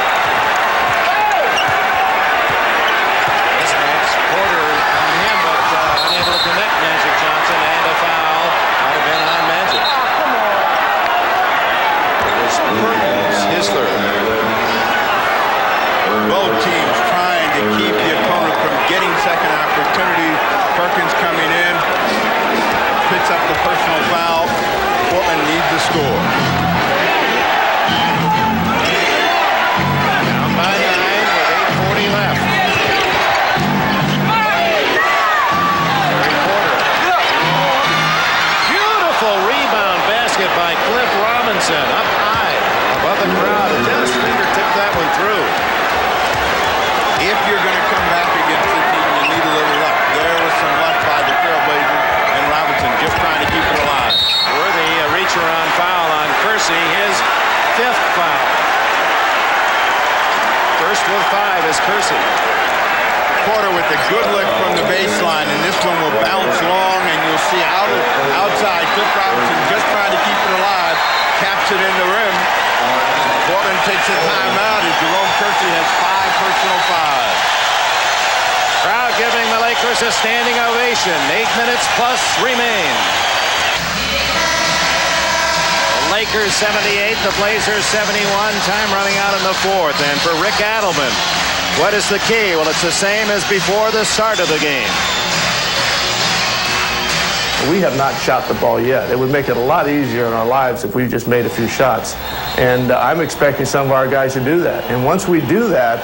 Mismatch, Porter on him, but unable to connect Magic Johnson, and a foul might have been on Magic. It was Perkins, his third. Both teams trying to keep the opponent from getting second opportunities. Perkins coming in, picks up the personal foul. Portland needs the score. Down by 9 with 8:40 left. Terry Porter. Beautiful rebound basket by Cliff Robinson. Up high above the crowd. A tennis finger tipped that one through. If you're going to come back against the team, you need a little luck. There was some luck by the Trailblazers, and Robinson just trying to keep it alive. Worthy, a reach-around foul on Kersey, his 5th foul. First with 5 is Kersey. Porter with a good lick from the baseline, and this one will bounce long, and you'll see outside. Cliff Robinson just trying to keep it alive, caps it in the rim. Portland takes a timeout as Jerome Kersey has 5 personal fouls. Crowd giving the Lakers a standing ovation. 8 minutes plus remain. The Lakers 78, the Blazers 71. Time running out in the 4th. And for Rick Adelman, what is the key? Well, it's the same as before the start of the game. We have not shot the ball yet. It would make it a lot easier in our lives if we just made a few shots. And I'm expecting some of our guys to do that. And once we do that,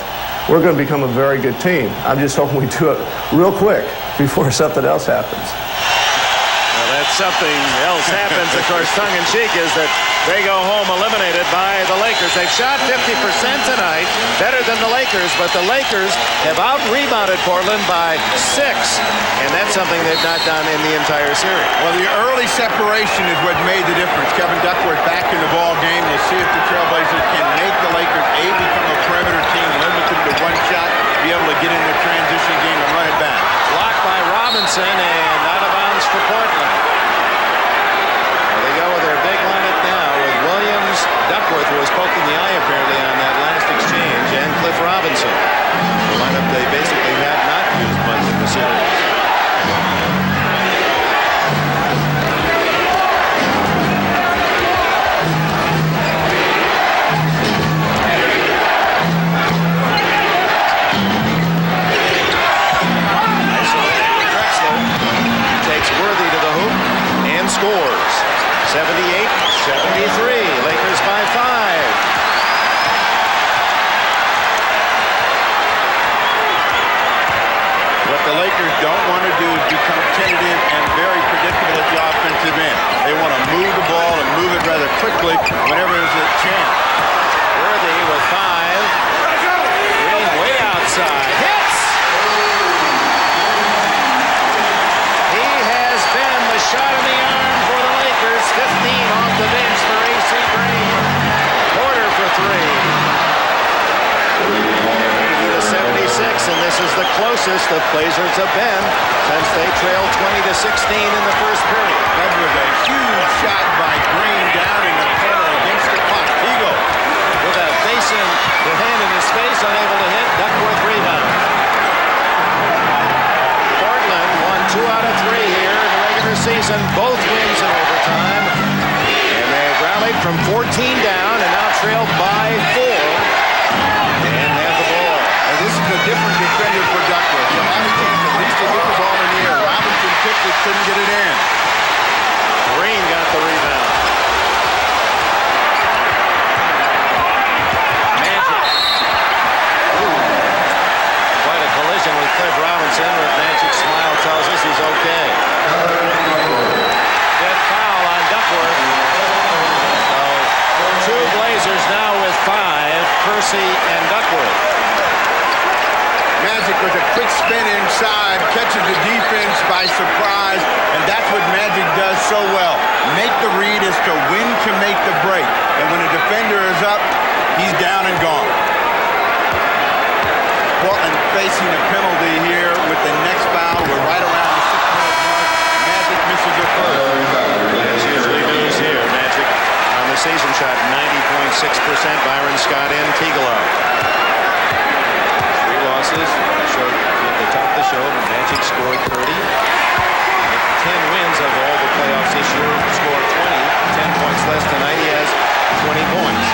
we're going to become a very good team. I'm just hoping we do it real quick before something else happens. Well, that's something else happens, of course, tongue-in-cheek, is that they go home eliminated by the Lakers. They've shot 50% tonight, better than the Lakers, but the Lakers have out-rebounded Portland by 6, and that's something they've not done in the entire series. Well, the early separation is what made the difference. Kevin Duckworth back in the ball game. We'll see if the Trailblazers can make the Lakers become a perimeter team, limit them to one shot, be able to get in the transition game and run it back. Blocked by Robinson and out of bounds for Portland. Well, they go with their big lineup now with Williams, Duckworth, who was poked in the eye apparently on that last exchange, and Cliff Robinson. The lineup they basically have not used much in the series. Worthy to the hoop and scores. 78-73. Lakers by 5. What the Lakers don't want to do is become tentative and very predictable at the offensive end. They want to move the ball and move it rather quickly whenever there's a chance. Worthy with 5. Green way outside. Hits! Shot in the arm for the Lakers. 15 off the bench for AC Green. Porter for 3. 80-76, and this is the closest the Blazers have been since they trailed 20-16 in the first period. That was a huge shot by Green down in the corner against the clock. Eagle with a face in, the hand in his face, unable to hit. Duckworth rebound. Portland won 2 out of 3 here in the regular season, both wins in overtime, and they've rallied from 14 down and now trailed by 4 and have the ball. And this is a different defender for Duckworth. You have a chance at least to get the ball in the air. Robinson tipped it, couldn't get it in. Green got the rebound. Magic. Ooh. Quite a collision with Cliff Robinson, but Magic smile tells us he's okay. Fifth foul on Duckworth. So 2 Blazers now with 5, Percy and Duckworth. Magic with a quick spin inside, catches the defense by surprise, and that's what Magic does so well. Make the read as to when to make the break. And when a defender is up, he's down and gone. Portland facing a penalty here with the next foul. We're right around the 6-minute mark. Magic misses the first. As usually news here, Magic on the season shot 90.6%. Byron Scott in, Teagle out. 3 losses. Showed at the top of the show, Magic scored 30. 10 wins of all the playoffs this year. Scored 20. 10 points less tonight. He has 20 points.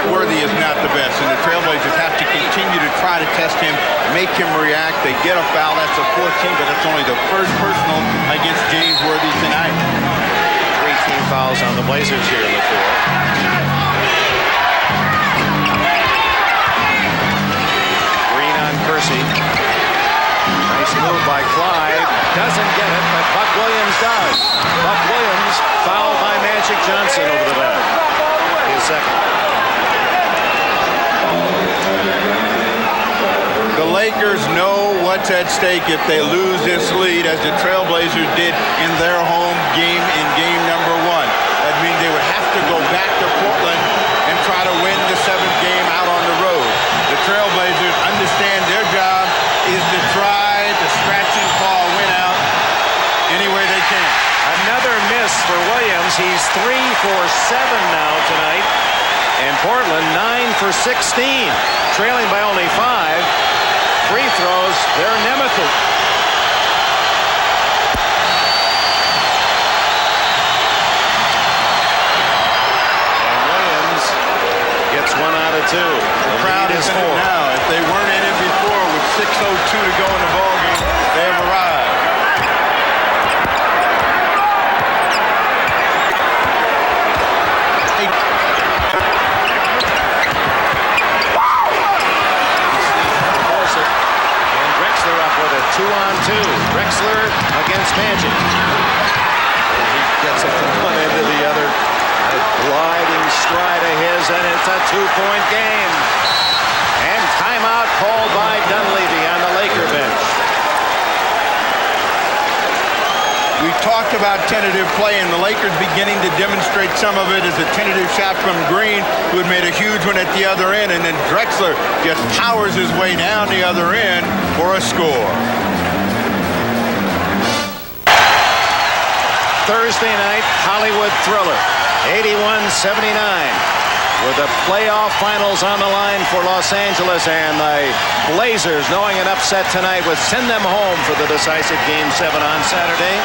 Worthy is not the best, and the Trailblazers have to continue to try to test him, make him react. They get a foul, that's a 14, but that's only the first personal against James Worthy tonight. 3 team fouls on the Blazers here in the fourth. Green on Percy. Nice move by Clyde. Doesn't get it, but Buck Williams does. Buck Williams fouled by Magic Johnson over the back. His second. The Lakers know what's at stake if they lose this lead, as the Trailblazers did in their home game in game number 1. That means they would have to go back to Portland and try to win the 7th game out on the road. The Trailblazers understand their job is to try to scratch and claw a win out any way they can. Another miss for Williams. He's 3 for 7 now tonight. And Portland 9 for 16. Trailing by only 5. Free throws, their nemesis. And Williams gets 1 out of 2. The crowd is in it now. If they weren't in it before with 6:02 to go in the ballgame, they have arrived. 2-on-2. Drexler against Magic. He gets it from one end to the other. A gliding stride of his, and it's a 2-point game. And timeout called by Dunleavy on the Laker bench. We talked about tentative play, and the Lakers beginning to demonstrate some of it as a tentative shot from Green, who had made a huge one at the other end, and then Drexler just powers his way down the other end for a score. Thursday night Hollywood thriller, 81-79. With the playoff finals on the line for Los Angeles, and the Blazers, knowing an upset tonight, would send them home for the decisive Game 7 on Saturday.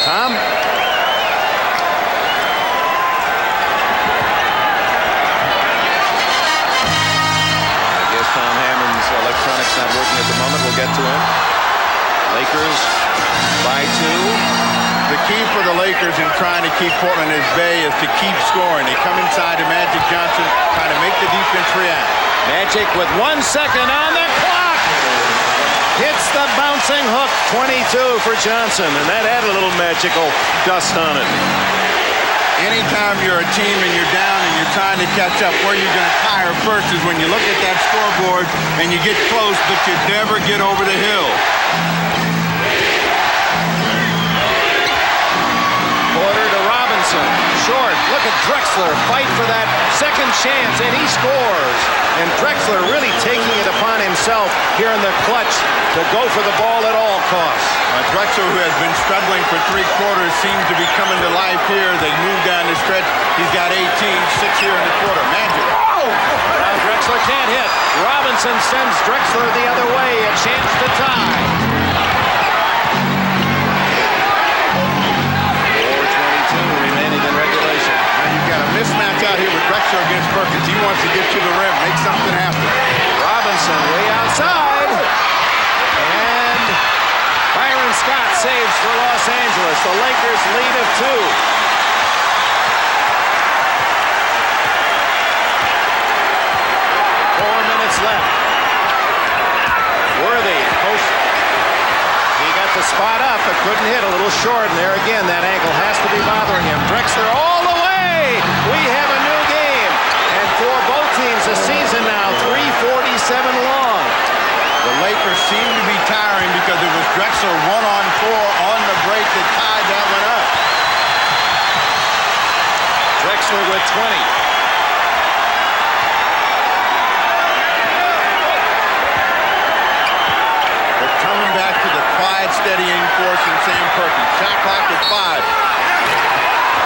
Tom? I guess Tom Hammond's electronics not working at the moment. We'll get to him. Lakers by 2. The key for the Lakers in trying to keep Portland at bay is to keep scoring. They come inside to Magic Johnson, trying to make the defense react. Magic with 1 second on the clock. Hits the bouncing hook, 22 for Johnson, and that had a little magical dust on it. Anytime you're a team and you're down and you're trying to catch up, where you're going to tire first is when you look at that scoreboard and you get close, but you never get over the hill. Porter to Robinson, short. Look at Drexler fight for that second chance, and he scores. And Drexler really taking it upon himself here in the clutch to go for the ball at all costs. Drexler, who has been struggling for 3 quarters, seems to be coming to life here. They move down the stretch. He's got 18, 6 here in the quarter. Magic. Oh! Now Drexler can't hit. Robinson sends Drexler the other way. A chance to tie. Mismatch out here with Drexler against Perkins. He wants to get to the rim, make something happen. Robinson way outside. And Byron Scott saves for Los Angeles. The Lakers lead of 2. 4 minutes left. Worthy post. He got the spot up but couldn't hit. A little short, and there again that ankle has to be bothering him. Drexler all the way. We have a new game, and for both teams the season now 3:47 long. The Lakers seem to be tiring because it was Drexler 1-on-4 on the break that tied that one up. Drexler with 20. They're coming back to the quiet, steadying force in Sam Perkins. Shot clock at 5.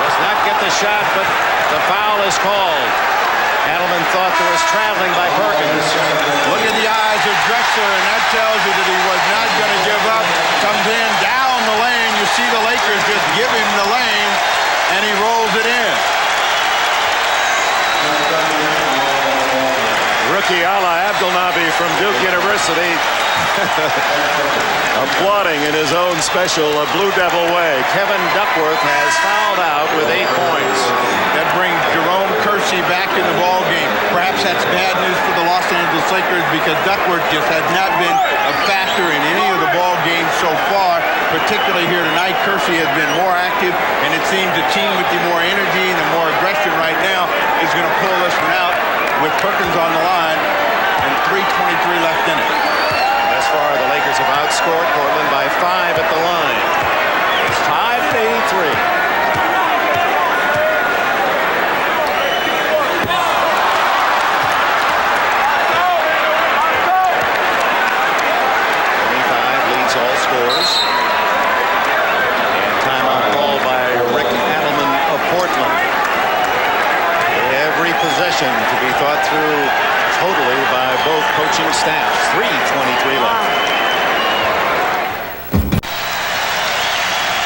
Does not get the shot, but the foul is called. Adelman thought there was traveling by Perkins. Look at the eyes of Drexler, and that tells you that he was not going to give up. Comes in down the lane. You see the Lakers just give him the lane, and he rolls it in. Rookie Ala Abdelnaby from Duke University applauding in his own special Blue Devil way. Kevin Duckworth has fouled out with 8 points. That brings Jerome Kersey back in the ball game. Perhaps that's bad news for the Los Angeles Lakers because Duckworth just has not been a factor in any of the ball games so far, particularly here tonight. Kersey has been more active, and it seems the team with the more energy and the more aggression right now is going to pull this one out with Perkins on the line and 3:23 left in it. Thus far, the Lakers have outscored Portland by 5 at the line. It's tied at 83. Leads all scores. And timeout called by Rick Adelman of Portland. Every possession to be thought through totally by both coaching staffs. 3:23 left.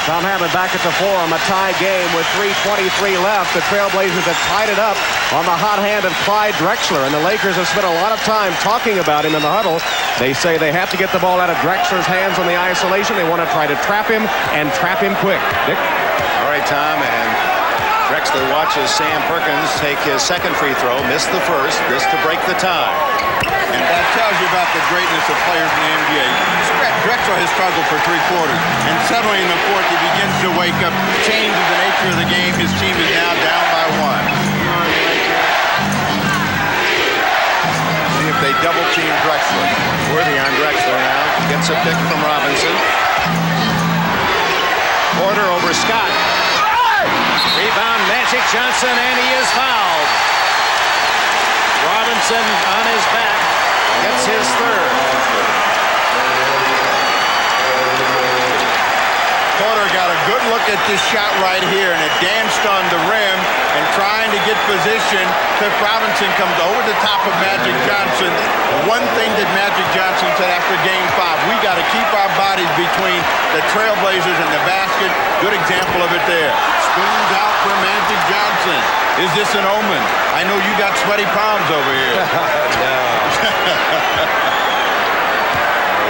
Tom Hammond back at the Forum, a tie game with 3:23 left. The Trailblazers have tied it up on the hot hand of Clyde Drexler, and the Lakers have spent a lot of time talking about him in the huddle. They say they have to get the ball out of Drexler's hands on the isolation. They want to try to trap him and trap him quick. Dick? All right, Tom, and Drexler watches Sam Perkins take his second free throw, missed the first, this to break the tie. And that tells you about the greatness of players in the NBA. Drexler has struggled for 3 quarters, and suddenly in the fourth he begins to wake up, changes the nature of the game. His team is now down by 1. See if they double team Drexler. Worthy on Drexler now. Gets a pick from Robinson. Porter over Scott. Rebound Magic Johnson, and he is fouled. Robinson on his back gets his third. Porter got a good look at this shot right here, and it danced on the rim and trying to get position. Cliff Robinson comes over the top of Magic Johnson. One thing that Magic Johnson said after Game 5, we got to keep our bodies between the Trailblazers and the basket. Good example of it there. Spoons out for Magic Johnson. Is this an omen? I know you got sweaty palms over here. No.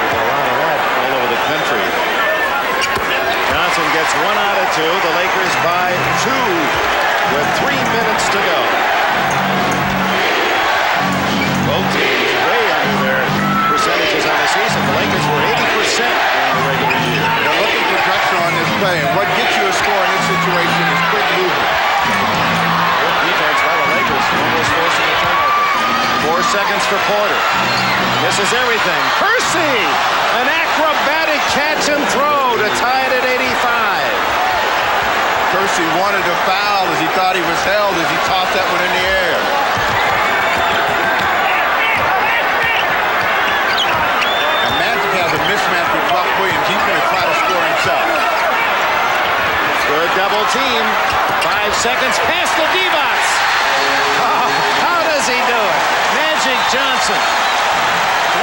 There's a lot of that all over the country. Johnson gets 1 out of 2. The Lakers by 2 with 3 minutes to go. Both teams way under their percentages on the season. The Lakers were 80% during the regular year. They're looking for Drexler on this play, and what gets you a score in this situation is quick movement. Good defense by the Lakers, almost forcing a turnover. 4 seconds for Porter. This is everything. Percy! An acrobatic catch and throw to tie it at 85. Percy wanted to foul as he thought he was held as he tossed that one in the air. And Magic has a mismatch with Buck Williams. He's going to try to score himself. Good double team. 5 seconds past the D-box. Oh, how does he do it? Magic Johnson.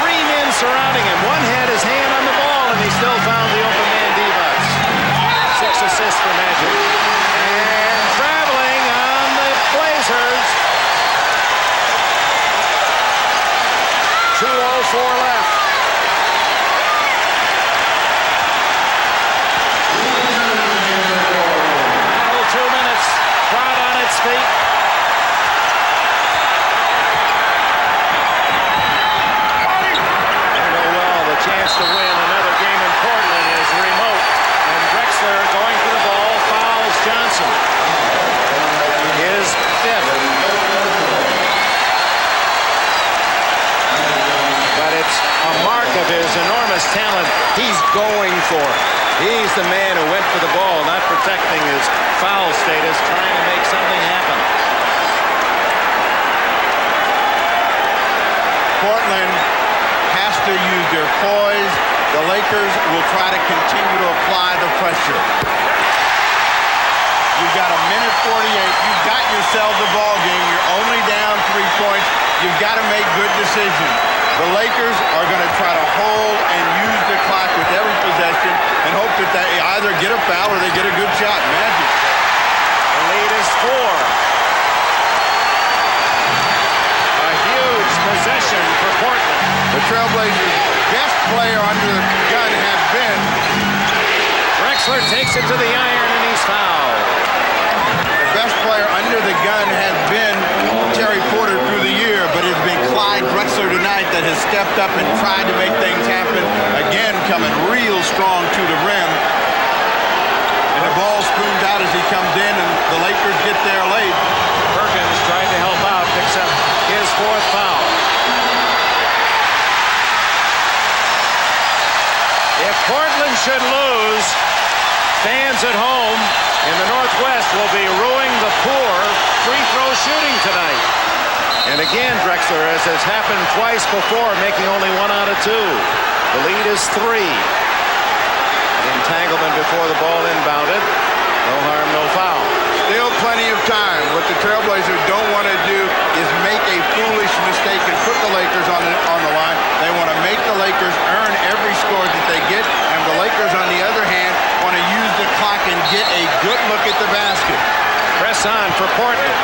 3 men surrounding him. One had his hand on the ball, and he still found the open man D-box. 6 assists for Magic. And traveling on the Blazers. 2:04 left. Still 2 minutes. Crowd on its feet. Chance to win another game in Portland is remote, and Drexler going for the ball fouls Johnson. His 5th. But it's a mark of his enormous talent. He's going for it. He's the man who went for the ball, not protecting his foul status, trying to make something happen. Portland has to use their poise. The Lakers will try to continue to apply the pressure. You've got 1:48. You've got yourselves a ball game. You're only down 3 points. You've got to make good decisions. The Lakers are going to try to hold and use the clock with every possession and hope that they either get a foul or they get a good shot. Magic. The lead is 4. Possession for Portland. The Trailblazers' best player under the gun has been. Drexler takes it to the iron and he's fouled. The best player under the gun has been Terry Porter through the year, but it's been Clyde Drexler tonight that has stepped up and tried to make things happen. Again, coming real strong to the rim. And the ball spoons out as he comes in, and the Lakers get there late. Perkins tried to help out, picks up his 4th foul. If Portland should lose, fans at home in the Northwest will be ruining the poor free throw shooting tonight. And again, Drexler, as has happened twice before, making only 1 out of 2. The lead is 3. Entanglement before the ball inbounded. No harm, no foul. Still plenty of time. What the Trailblazers don't want to do is make a foolish mistake and put the Lakers on the line. They want to make the Lakers earn every score that they get, and the Lakers, on the other hand, want to use the clock and get a good look at the basket. Press on for Portland.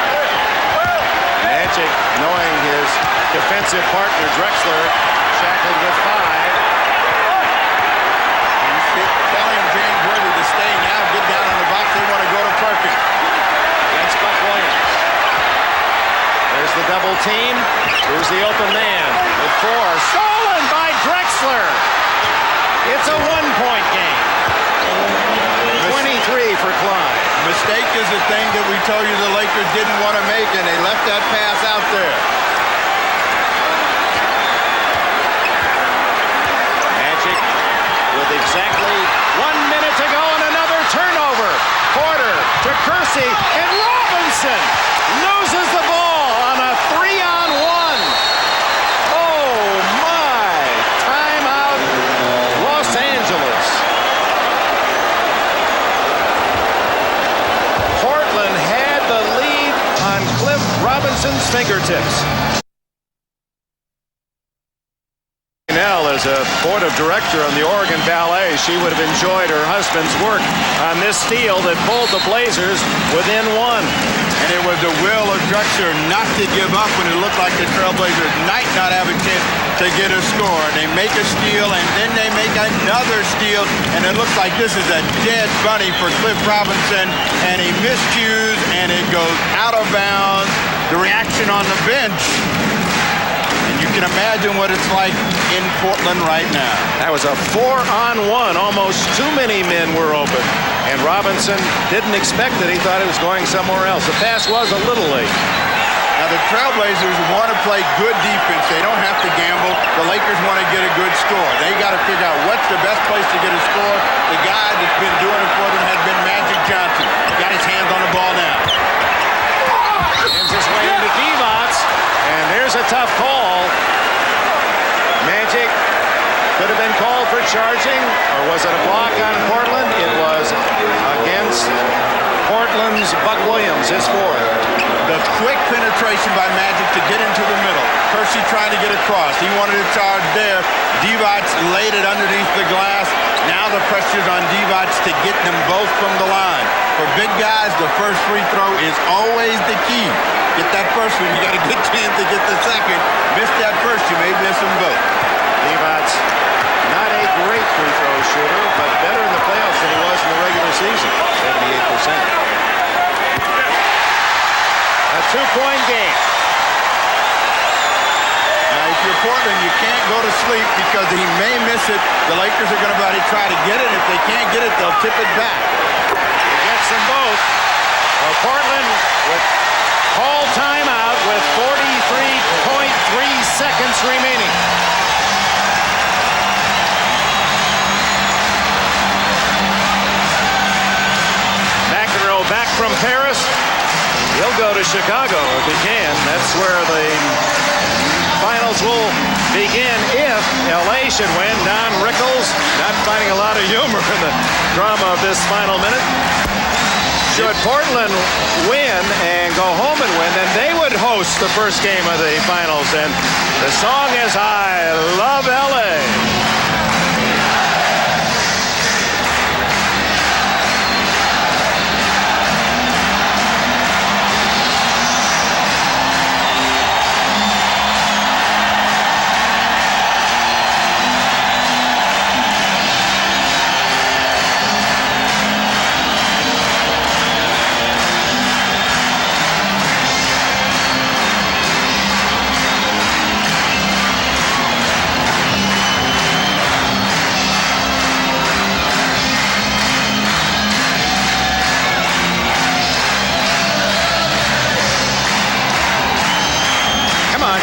Magic, knowing his defensive partner Drexler, shackled with 5. Telling James Worthy to stay now, get down on the box. They want to go to Perkins. That's Buck Williams. There's the double team. Here's the open man with 4. Stolen by is the thing that we told you the Lakers didn't want to make, and they left that pass out there. Magic with exactly 1 minute to go and another turnover. Porter to Kersey, and Robinson loses the ball on a 3-on-1. Oh my! Timeout, Los Angeles. Portland had the lead on Cliff Robinson's fingertips. As a board of director on the Oregon Ballet, she would have enjoyed her husband's work on this steal that pulled the Blazers within one. And it was the will of Drexler not to give up when it looked like the Trailblazers might not have a chance to get a score. They make a steal, and then they make another steal, and it looks like this is a dead bunny for Cliff Robinson, and he miscues, and it goes out of bounds. The reaction on the bench. You can imagine what it's like in Portland right now. That was a 4-on-1. Almost too many men were open. And Robinson didn't expect it. He thought it was going somewhere else. The pass was a little late. Now the Trailblazers want to play good defense. They don't have to gamble. The Lakers want to get a good score. They got to figure out what's the best place to get a score. The guy that's been doing it for them has been Magic Johnson. Got his hands on the ball now. Hands his way into Divac. And there's a tough call. Magic could have been called for charging, or was it a block on Portland? It was against Portland's Buck Williams, his fourth. The quick penetration by Magic to get into the middle. Kersey trying to get across. He wanted to charge there. Divac laid it underneath the glass. Now the pressure's on Divac to get them both from the line. For big guys, the first free throw is always the key. Get that first one, you got a good chance to get the second. Miss that first, you may miss them both. Divac, not a great free throw shooter, but better in the playoffs than he was in the regular season. 78%. A two-point game. Now, if you're Portland, you can't go to sleep because he may miss it. The Lakers are going to try to get it. If they can't get it, they'll tip it back. He gets them both. Well, Portland with call timeout with 43.3 seconds remaining. McEnroe back from Paris. He'll go to Chicago if he can. That's where the finals will begin if LA should win. Don Rickles not finding a lot of humor in the drama of this final minute. Should Portland win and go home and win, then they would host the first game of the finals. And the song is I Love LA.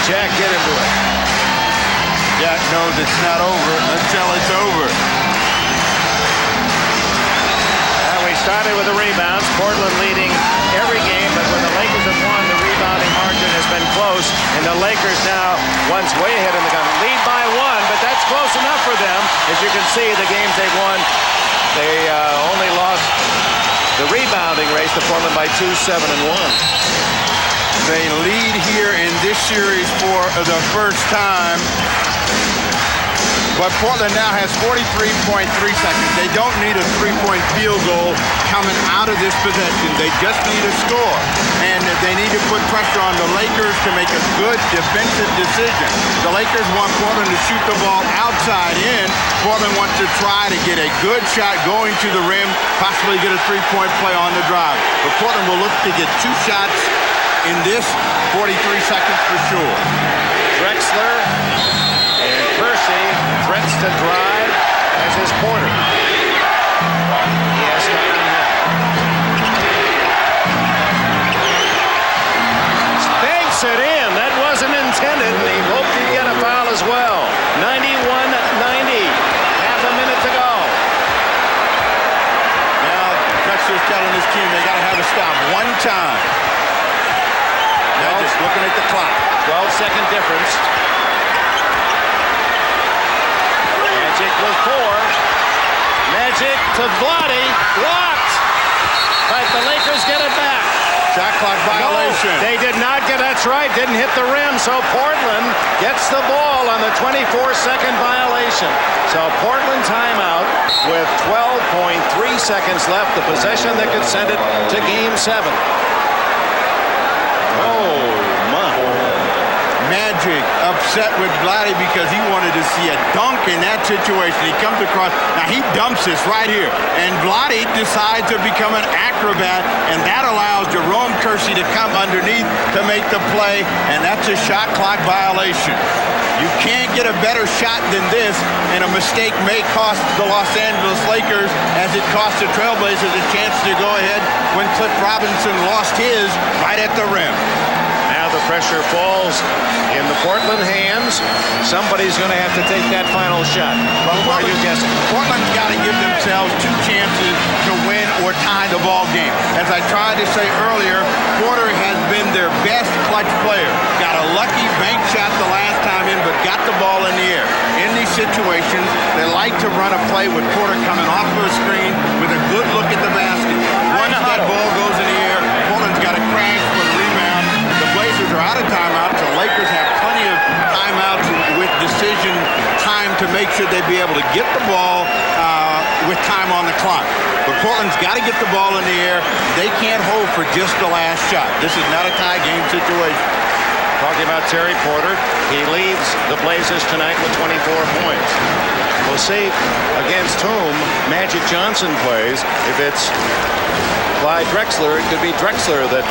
Jack, get into it. Jack knows it's not over until it's over. We started with the rebounds. Portland leading every game, but when the Lakers have won, the rebounding margin has been close. And the Lakers now, once way ahead in the gun, lead by one, but that's close enough for them. As you can see, the games they've won, they only lost the rebounding race to Portland by 2, 7, and 1. They lead here in this series for the first time. But Portland now has 43.3 seconds. They don't need a three-point field goal coming out of this possession. They just need a score. And they need to put pressure on the Lakers to make a good defensive decision. The Lakers want Portland to shoot the ball outside in. Portland wants to try to get a good shot going to the rim, possibly get a three-point play on the drive. But Portland will look to get 2 shots in this 43 seconds for sure. Drexler and Kersey threats to drive as is Porter. He has to earn that. 5-second difference. Magic with 4. Magic to Vlade. Blocked. But the Lakers get it back. Shot clock violation. No, they did not get, that's right, didn't hit the rim, so Portland gets the ball on the 24-second violation. So Portland timeout with 12.3 seconds left, the possession that could send it to Game 7. Oh, my. Magic upset with Vlade because he wanted to see a dunk in that situation. He comes across. Now he dumps this right here. And Vlade decides to become an acrobat, and that allows Jerome Kersey to come underneath to make the play, and that's a shot clock violation. You can't get a better shot than this, and a mistake may cost the Los Angeles Lakers as it cost the Trailblazers a chance to go ahead when Cliff Robinson lost his right at the rim. Now the pressure falls in the Portland hands. Somebody's going to have to take that final shot. Well, what are you guessing? Portland's got to give themselves 2 chances to win or tie the ball game. As I tried to say earlier, Porter has been their best clutch player. Got a lucky bank shot the last time in, but got the ball in the air. In these situations, they like to run a play with Porter coming off of a screen with a good look at the basket. Once that ball goes in the air, Portland's got to crash for the rebound. The Blazers are out of timeouts. The Lakers have plenty of timeouts with decision time to make sure they be able to get the ball with time on the clock. But Portland's got to get the ball in the air. They can't hold for just the last shot. This is not a tie game situation. Talking about Terry Porter, he leads the Blazers tonight with 24 points. We'll see against whom Magic Johnson plays. If it's Clyde Drexler, it could be Drexler that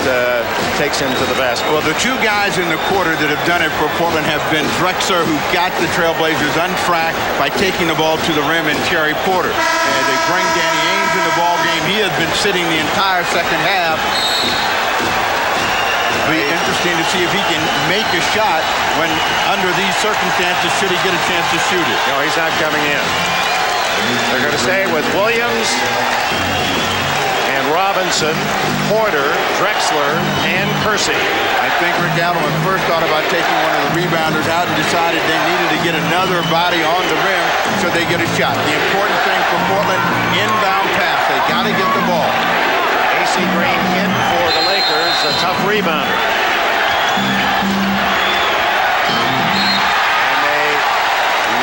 takes him to the basket. Well, the 2 guys in the quarter that have done it for Portland have been Drexler, who got the Trailblazers untracked by taking the ball to the rim, and Terry Porter. And they bring Danny Ainge in the ball game. He has been sitting the entire second half. Be interesting to see if he can make a shot when, under these circumstances, should he get a chance to shoot it. No, he's not coming in. They're going to stay with Williams and Robinson, Porter, Drexler, and Kersey. I think Rick Adelman first thought about taking one of the rebounders out and decided they needed to get another body on the rim so they get a shot. The important thing for Portland, inbound pass. They got to get the ball. AC Green in for the Lakers, a tough rebounder. And they,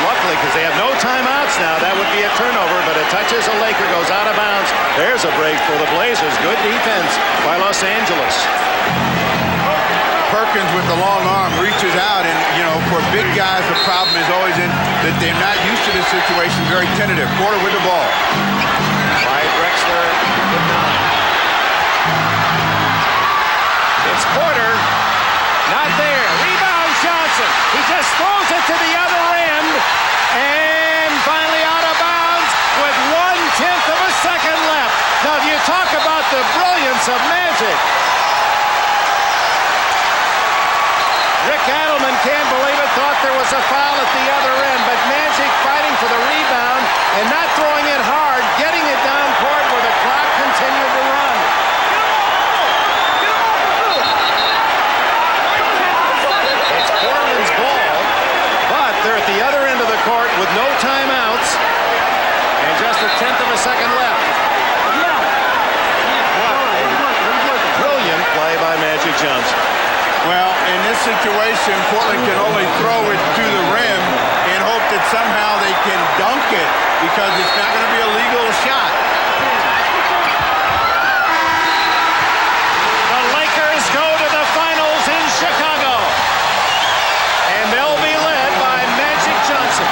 luckily, because they have no timeouts now, that would be a turnover, but it touches a Laker, goes out of bounds. There's a break for the Blazers. Good defense by Los Angeles. Perkins with the long arm reaches out, and, you know, for big guys, the problem is always in that they're not used to this situation, very tentative. Porter with the ball. By Drexler, good night. It's Porter, not there. Rebound Johnson. He just throws it to the other end, and finally out of bounds with 1/10 of a second left. Now, if you talk about the brilliance of Magic, Rick Adelman can't believe it, thought there was a foul at the other end, but Magic fighting for the rebound and not throwing it hard, getting it down court where the clock continued to run. It's Portland's ball, but they're at the other end of the court with no timeouts and just 1/10 of a second left. Brilliant play by Magic Johnson. Well, in this situation, Portland can only throw it to the rim and hope that somehow they can dunk it because it's not going to be a legal shot. The Lakers go to the finals in Chicago, and they'll be led by Magic Johnson.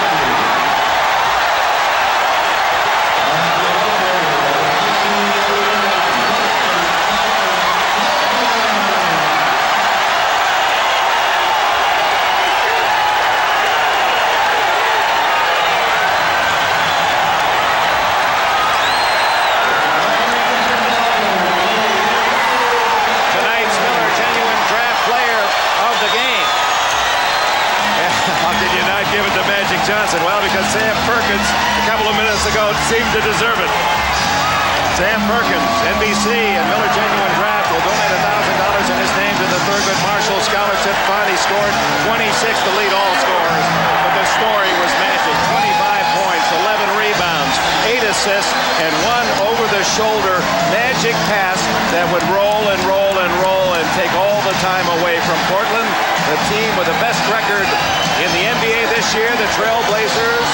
Johnson? Well, because Sam Perkins, a couple of minutes ago, seemed to deserve it. Sam Perkins, NBC, and Miller Genuine Draft will donate $1,000 in his name to the Thurgood Marshall Scholarship Fund. He scored 26 to lead all scorers, but the story was magic. 25 points, 11 rebounds, 8 assists, and one over-the-shoulder magic pass that would roll and roll and roll and take all the time away from Portland, the team with the best record in the NBA this year. The Trail Blazers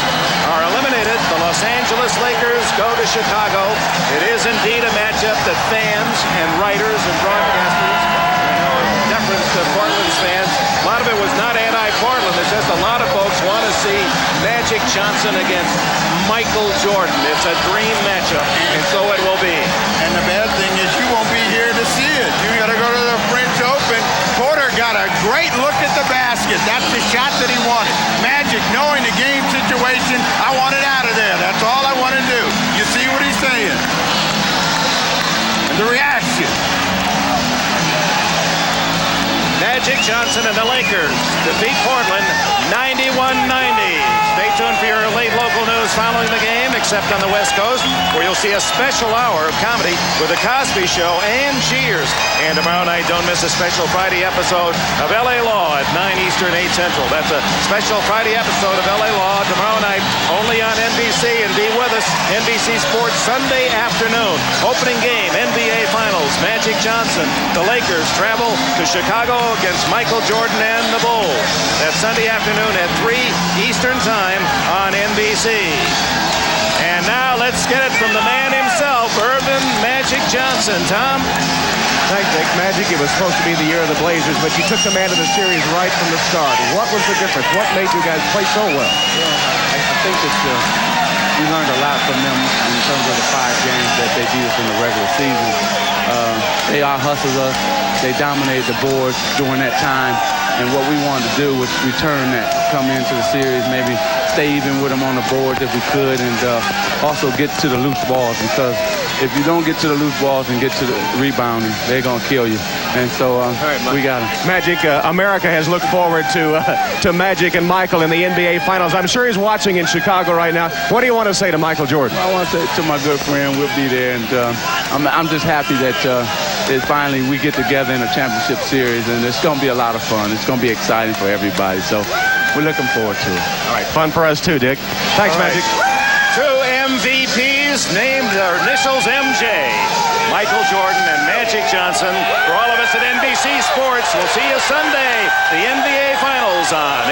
are eliminated. The Los Angeles Lakers go to Chicago. It is indeed a matchup that fans and writers and broadcasters, in deference to Portland's fans, a lot of it was not anti-Portland. It's just a lot of folks want to see Magic Johnson against Michael Jordan. It's a dream matchup, and so it will be. And the bad thing is you won't be here to see it. You got to go to the French Open. Porter got a great look at the basket. That's the shot that he wanted. Magic, knowing the game situation, I want it out of there. That's all I want to do. You see what he's saying? And the reaction. Magic Johnson and the Lakers defeat Portland 91-90. Stay tuned for your late local news following the game, except on the West Coast, where you'll see a special hour of comedy with The Cosby Show and Cheers. And tomorrow night, don't miss a special Friday episode of L.A. Law at 9 Eastern, 8 Central. That's a special Friday episode of L.A. Law tomorrow night, only on NBC. And be with us, NBC Sports, Sunday afternoon. Opening game, NBA Finals. Magic Johnson, the Lakers travel to Chicago against Michael Jordan and the Bulls. That's Sunday afternoon at 3 Eastern Time on NBC. And now let's get it from the man himself, Earvin Magic Johnson. Tom? Thanks, Dick. Magic, it was supposed to be the year of the Blazers, but you took command of the series right from the start. What was the difference? What made you guys play so well? I think that we learned a lot from them in terms of the 5 games that they beat us in the regular season. They out-hustled us. They dominated the board during that time. And what we wanted to do was return that, come into the series, maybe stay even with them on the board if we could, and also get to the loose balls, because if you don't get to the loose balls and get to the rebounding, they're going to kill you. And so we got them. Magic, America has looked forward to Magic and Michael in the NBA Finals. I'm sure he's watching in Chicago right now. What do you want to say to Michael Jordan? I want to say to my good friend, we'll be there, and I'm just happy that finally we get together in a championship series, and it's going to be a lot of fun. It's going to be exciting for everybody, so we're looking forward to it. All right, fun for us too, Dick. Thanks, Magic. 2 MVPs named their initials MJ. Michael Jordan and Magic Johnson. For all of us at NBC Sports, we'll see you Sunday, the NBA Finals on